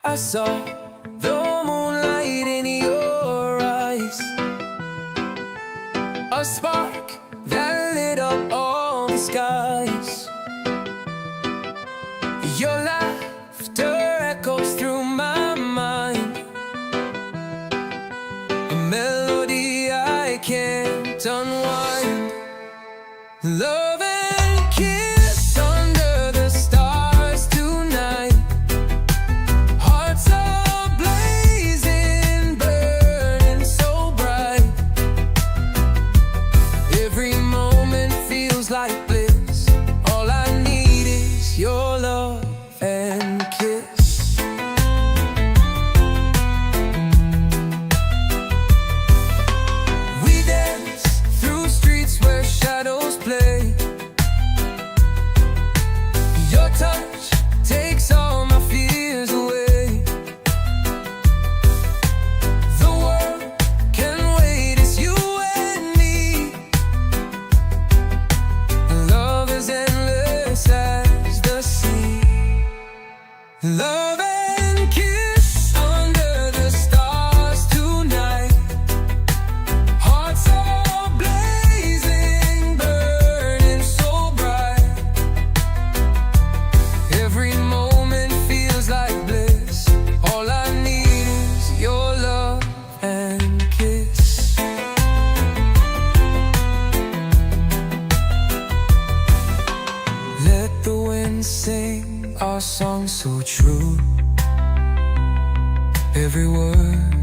I saw the moonlight in your eyes, a spark that lit up all the skies. Your laughter echoes through my mind, a melody I can't unwind. Love and kiss under the stars tonight. Hearts are blazing, burning so bright. Every moment feels like bliss. All I need is your love and kiss. We dance through streets where shadows play. so true. Every word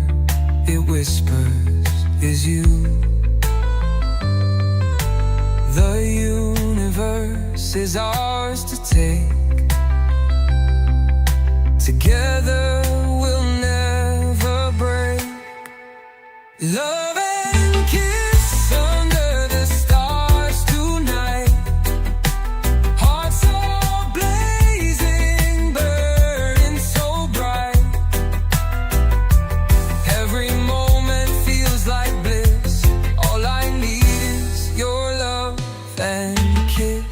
it whispers is you. The universe is ours to take. Together we'll never break. Love and kiss under the stars tonight. Hearts all blazing, burning so bright. Every moment feels like bliss. All I need is your love and kiss.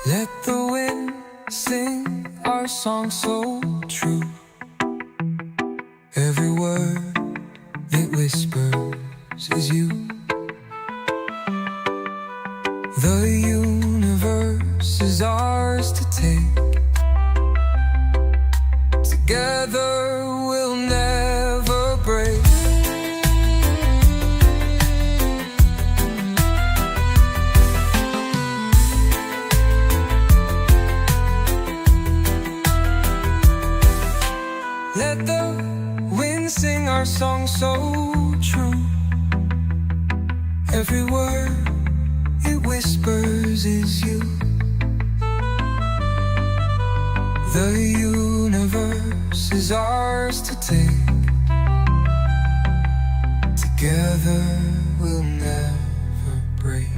Let the wind sing our song so true. Every word it whispers is you. The universe is ours to take. Together we'll never break. Let the wind sing our song so true. Every word it whispers is you. The universe is ours to take. Together we'll never break.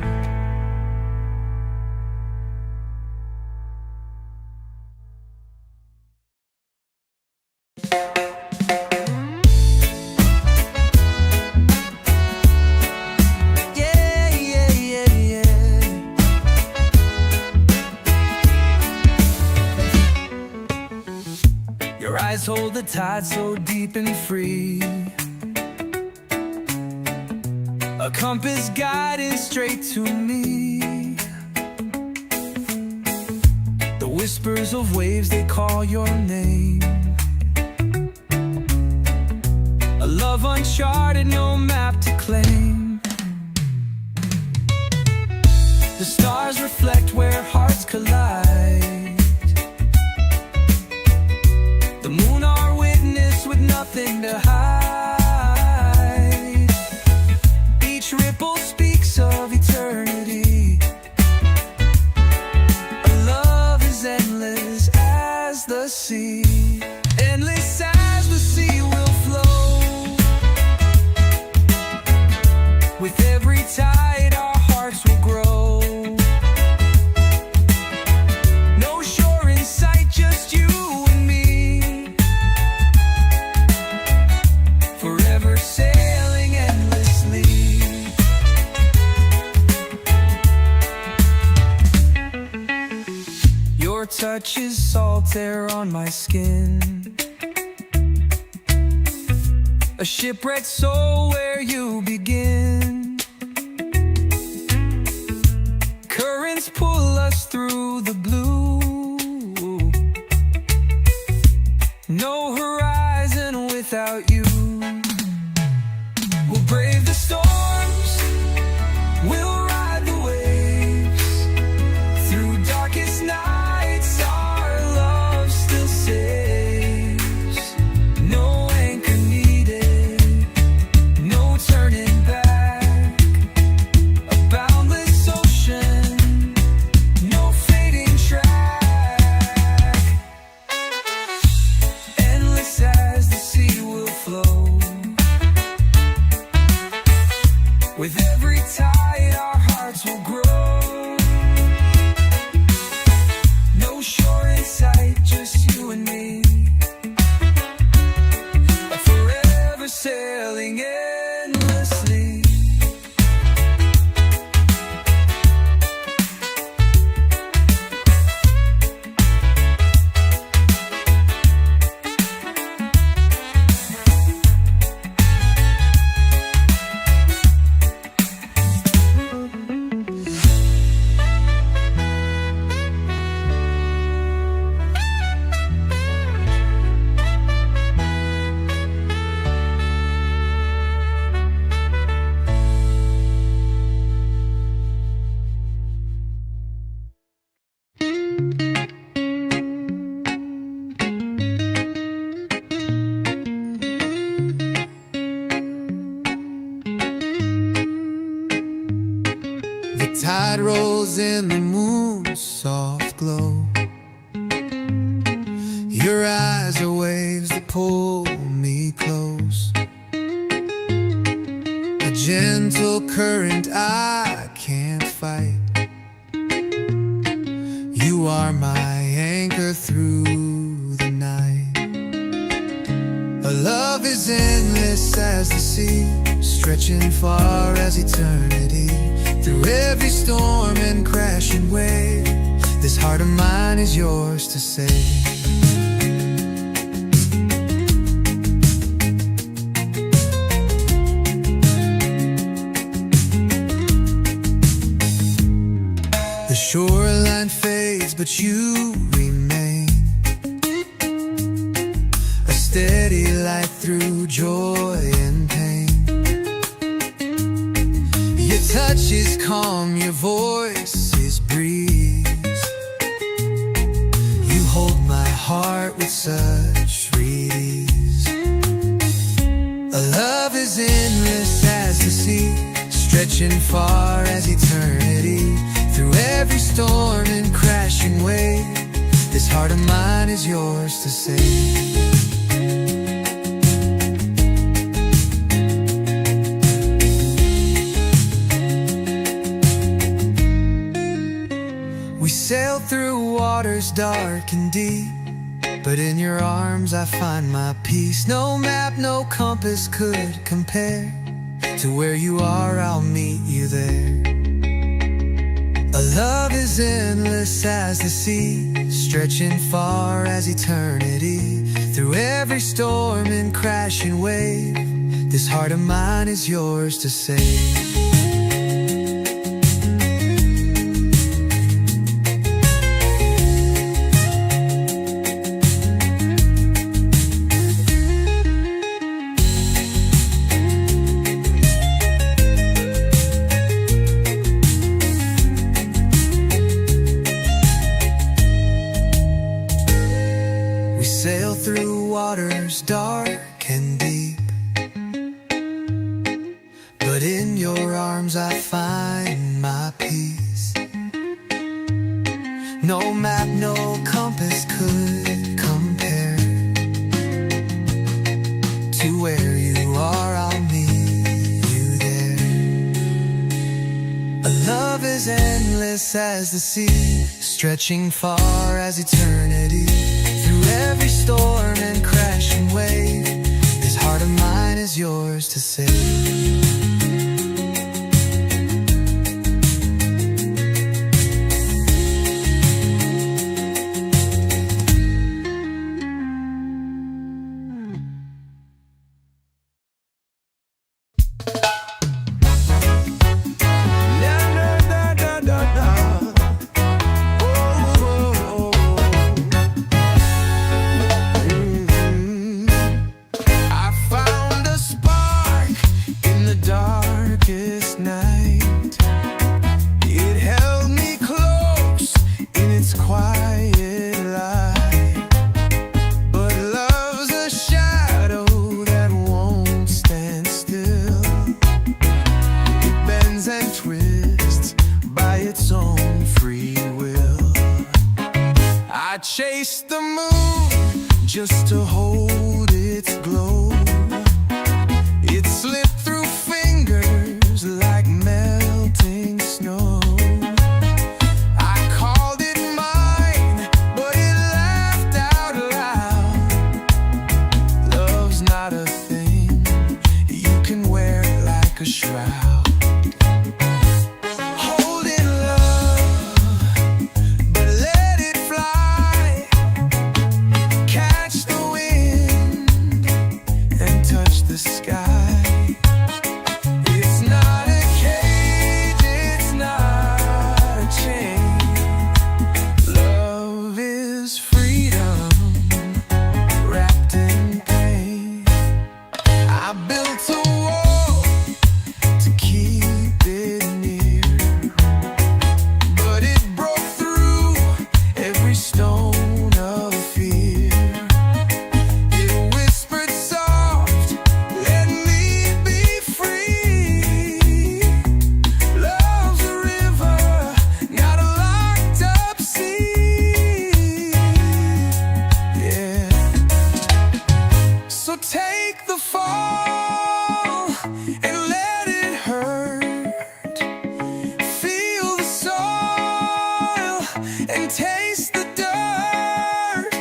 Your eyes hold the tide so deep and free. A compass guiding straight to me. The whispers of waves, they call your name. A love uncharted, no map to claim. The stars reflect where hearts collide. The moon our witness with nothing to hide. Each ripple speaks of eternity. Our love is endless as the sea. Endless as the sea will flow. With every tide our hearts will grow. No shore in sight, just you and me. Forever sailing endlessly. Your touch is salt air on my skin. A shipwrecked soul where you begin. Currents pull us through the blue. No horizon without you. We'll brave the storms, we'll ride the waves. Through darkest nights our love still saves. No anchor needed, no turning back. A boundless ocean, no fading track. Endless as the sea will flow. With every tide our hearts will grow. No shore in sight, just you and me. Forever sailing endlessly. Tide rolls in the moon's soft glow. Your eyes are waves that pull me close. A gentle current I can't fight. You are my anchor through the night. A love is endless as the sea, stretching far as eternity. Through every storm and crashing wave, this heart of mine is yours to save. The shoreline fades, but you remain, a steady light through joy and pain. Your touch is calm, your voice is breeze. You hold my heart with such sweet ease. A love is endless as the sea, stretching far as eternity. Through every storm and crashing wave, this heart of mine is yours to save. We sail through waters dark and deep, but in your arms I find my peace. No map, no compass could compare to where you are, I'll meet you there. A love is endless as the sea, stretching far as eternity. Through every storm and crashing wave, this heart of mine is yours to save. Sail through waters dark and deep, but in your arms I find my peace. No map, no compass could compare to where you are, I'll meet you there. A love is endless as the sea, stretching far as eternity. Through every storm and crashing wave, this heart of mine is yours to save. Chase the moon just to hold its glow. It slipped through fingers like melting snow. I called it mine, but it laughed out loud. Love's not a thing you can wear like a shroud. and taste the dirt.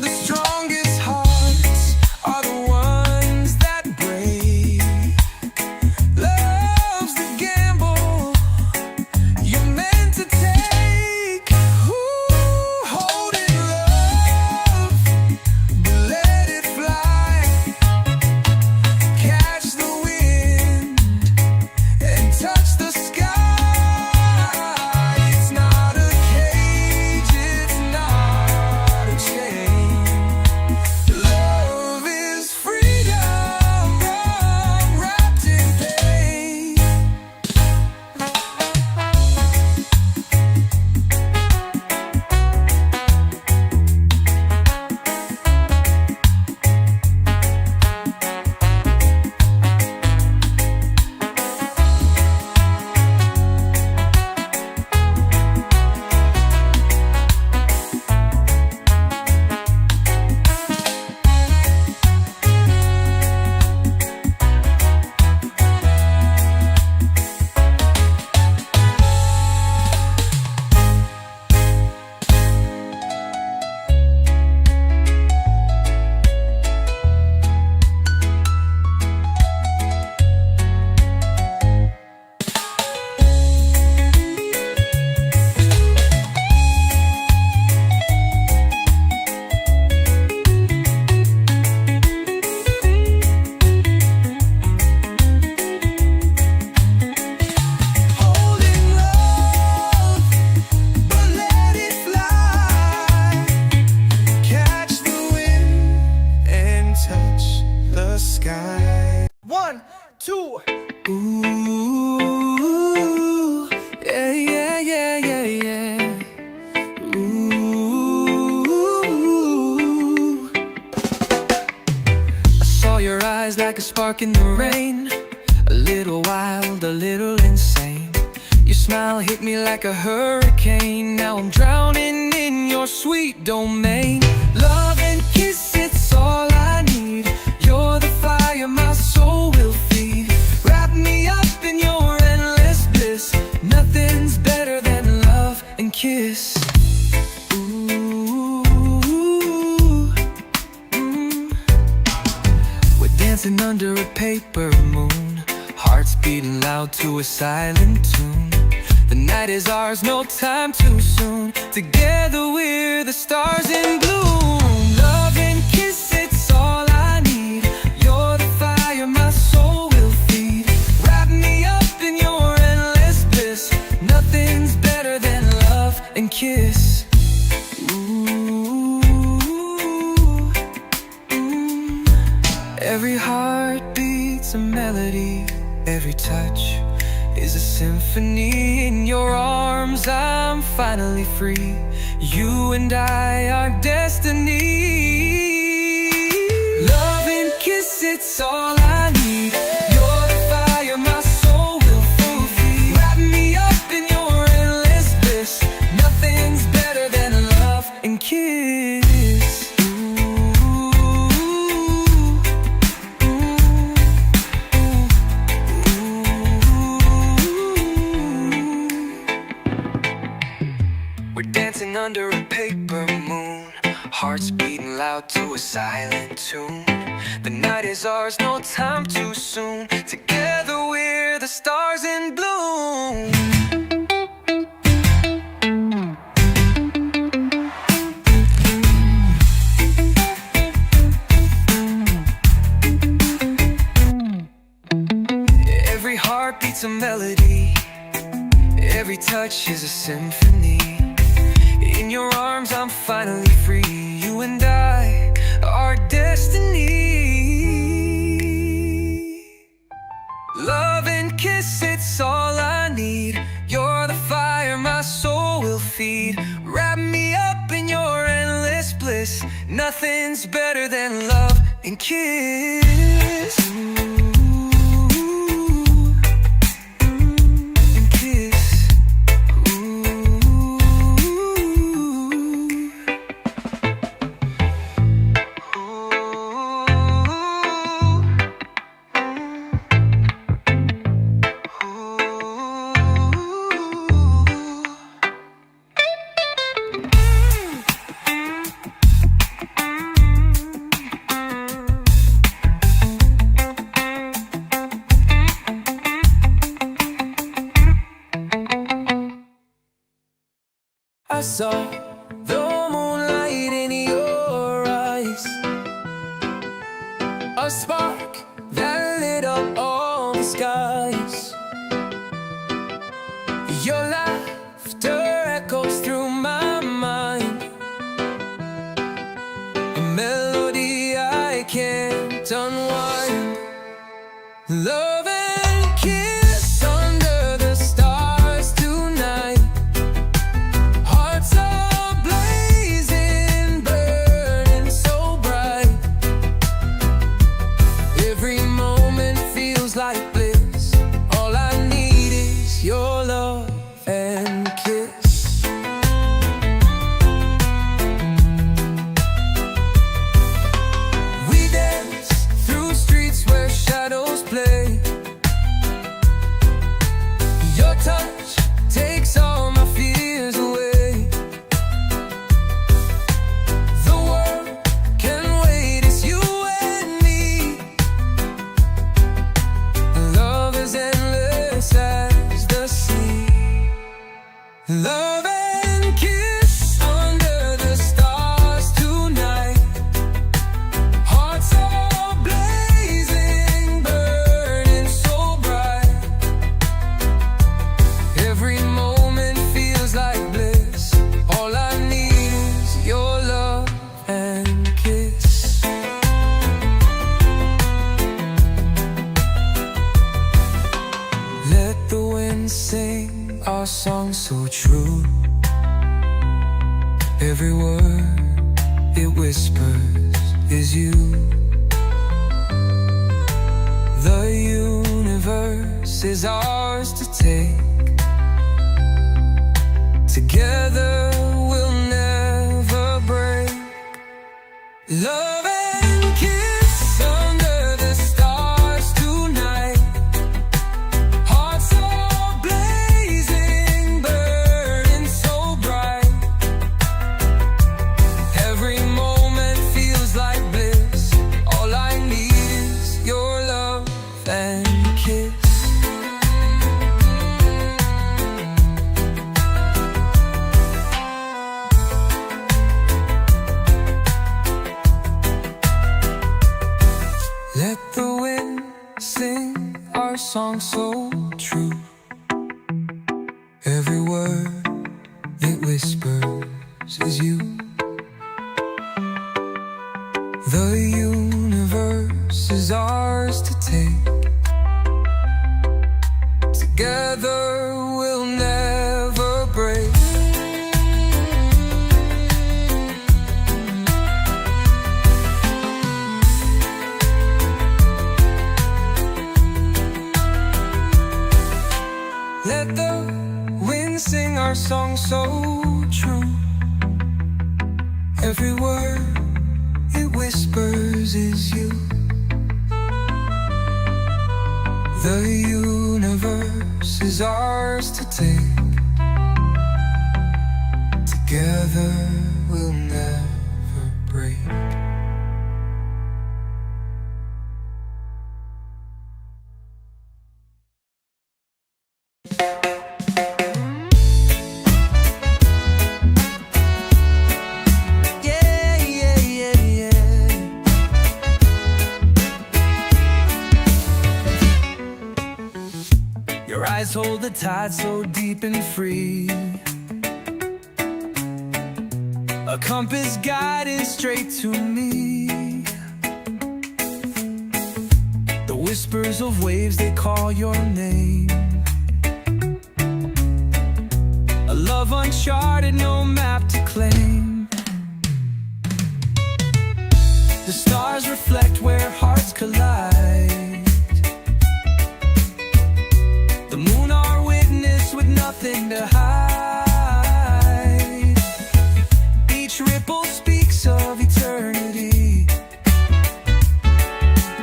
The strongest hearts are the ones that break. Love's the gamble you're meant to take. Ooh, hold it, love, but let it fly. Catch the wind and touch the sky. It's not a cage, it's not a chain. Love is freedom wrapped in pain. Holding love, but let it fly. Catch the wind and touch the sky. 1, 2. Ooh, yeah, yeah, yeah, yeah, yeah. Ooh, I saw your eyes like a spark in the rain. A little wild, a little insane. Your smile hit me like a hurricane. Now I'm drowning in your sweet domain. Love and kiss, it's all I need. You're the fire my soul will feed. Wrap me up in your endless bliss. Nothing's better than love and kiss. Ooh, we're dancing under a paper moon, hearts beating loud to a silent tune. The night is ours, no time too soon. Together we're the stars in bloom. Love and kiss, it's all I need. You're the fire my soul will feed. Wrap me up in your endless bliss. Nothing's better than love and kiss. Ooh, every heart beats a melody. Every touch is a symphony. In your arms I'm finally free. You and I are destiny. Love and kiss, it's all I need. You're the fire my soul will feed. Wrap me up in your endless bliss. Nothing's better than love and kiss. We're dancing under a paper moon, hearts beating loud to a silent tune. The night is ours, no time too soon. Together we're the stars in bloom. Every heart beats a melody. Every touch is a symphony. In your arms I'm finally free. You and I are destiny. Love and kiss, it's all I need. You're the fire my soul will feed. Wrap me up in your endless bliss. Nothing's better than love and kiss. saw the moonlight in your eyes, a spark that lit up all the skies. Your laughter echoes through my mind, a melody I can't unwind. Love and kiss under the stars tonight. Hearts are blazing, burning so bright. Every moment feels like bliss. All I need is your love and kiss. We dance through streets where shadows play. Your touch takes all my fears away. The world can wait, it's you and me. Love is endless as the sea. Love and kiss under the stars tonight. Hearts are blazing, burning so bright. Every moment feels like bliss. All I need is your love and kiss. Let the wind sing our song so true. Every word it whispers is you. The universe is ours to take. Together we'll never break. Love and kiss under the stars tonight. Hearts are blazing, burning so bright. Every moment feels like bliss. All I need is your love and kiss. Let the wind sing our song so true. Every word it whispers is you. The universe is ours to take. Together we'll never break. Let the wind sing our song so true. Every word it whispers is you. The universe is ours to take. Together we'll never break. Yeah, yeah, yeah, yeah. Your eyes hold the tide so deep and free. A compass guiding straight to me. The whispers of waves, they call your name. A love uncharted, no map to claim. The stars reflect where hearts collide. The moon our witness with nothing to hide. Each ripple speaks of eternity.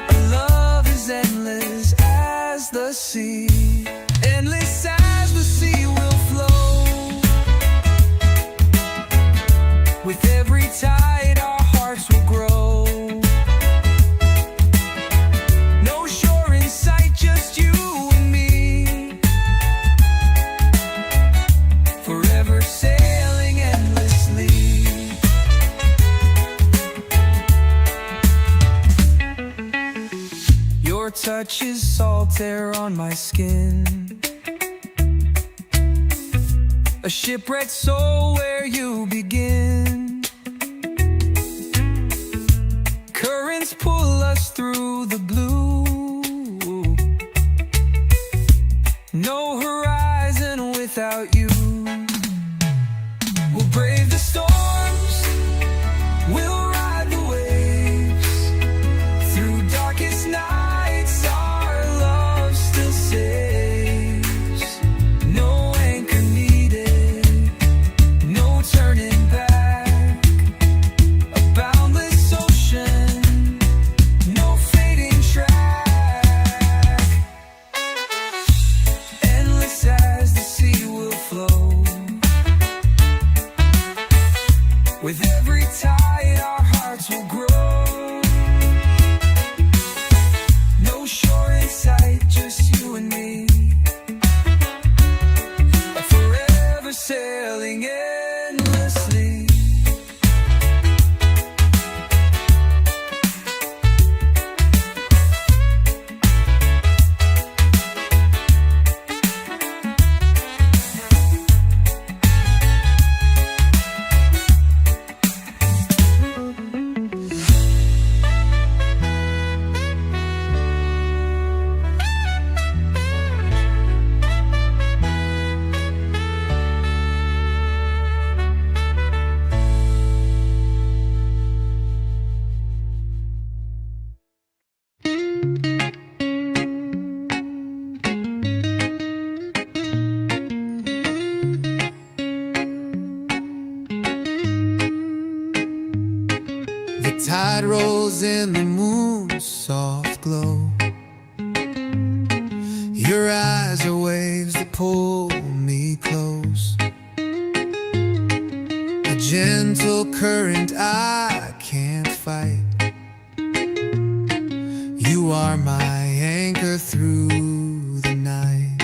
A love is endless as the sea. Endless as the sea will flow. With every tide our hearts will grow. No shore in sight, just you and me. touch is salt air on my skin. A shipwrecked soul where you begin. Currents pull us through the blue. No horizon without you. We'll brave the storms, we'll ride the waves. Through darkest nights our love still saves. No anchor needed, no turning back. A boundless ocean, no fading track. Endless as the sea will flow. With every tide our hearts will grow. No shore in sight, just you and me. Forever sailing endlessly. The tide rolls in the moon's soft glow. Your eyes are waves that pull me close. A gentle current I can't fight. You are my anchor through the night.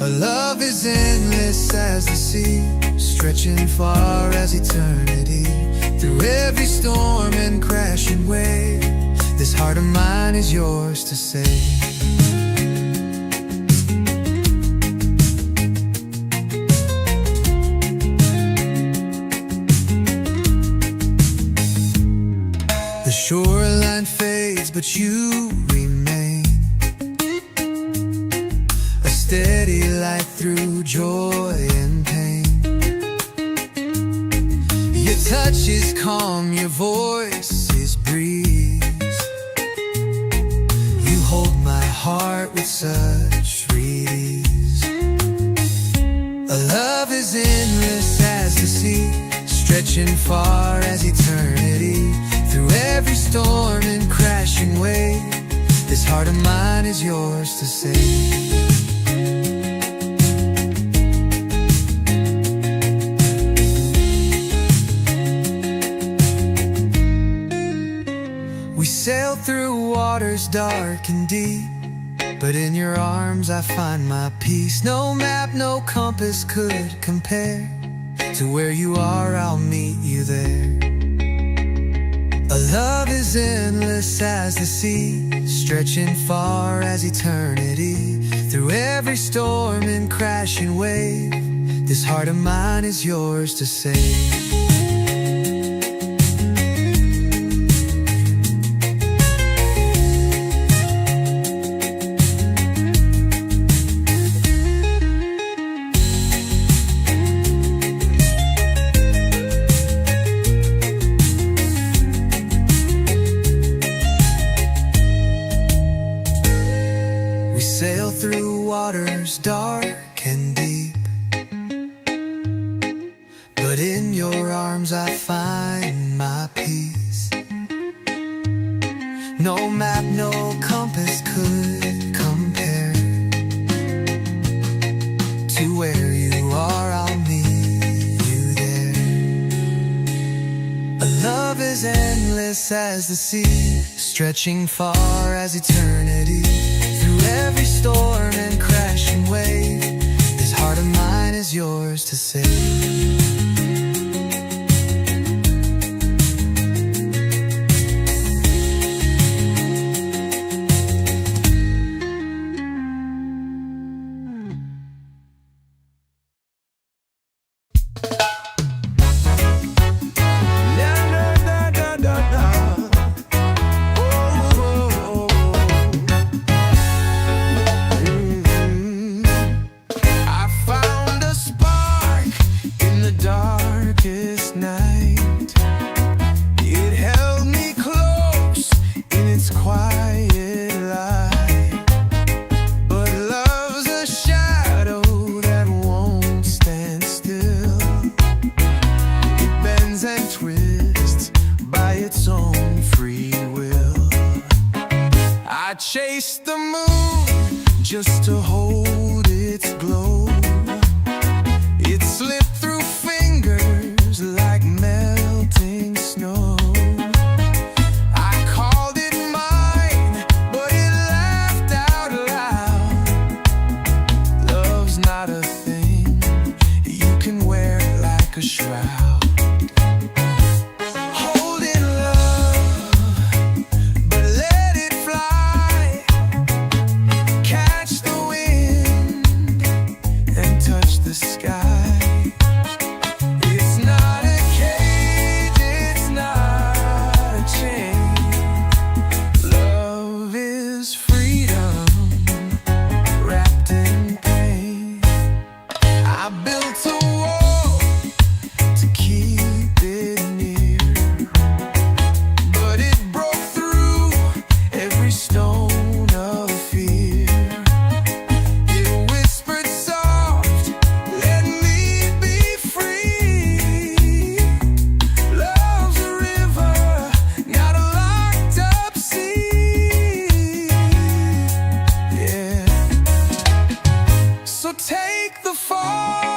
A love is endless as the sea, stretching far as eternity. Through every storm and crashing wave, this heart of mine is yours to save. The shoreline fades, but you remain. A steady light through joy and pain. Your touch is calm, your voice is breeze. You hold my heart with such ease. A love is endless as the sea, stretching far as eternity. Through every storm and crashing wave, this heart of mine is yours to save. We sail through waters dark and deep, but in your arms I find my peace. No map, no compass could compare to where you are, I'll meet you there. A love is endless as the sea, stretching far as eternity. Through every storm and crashing wave, this heart of mine is yours to save. Sail through waters dark and deep, but in your arms I find my peace. No map, no compass could compare to where you are, I'll meet you there. A love is endless as the sea, stretching far as eternity. Through every storm and crashing wave, this heart of mine is yours to save. take the fall.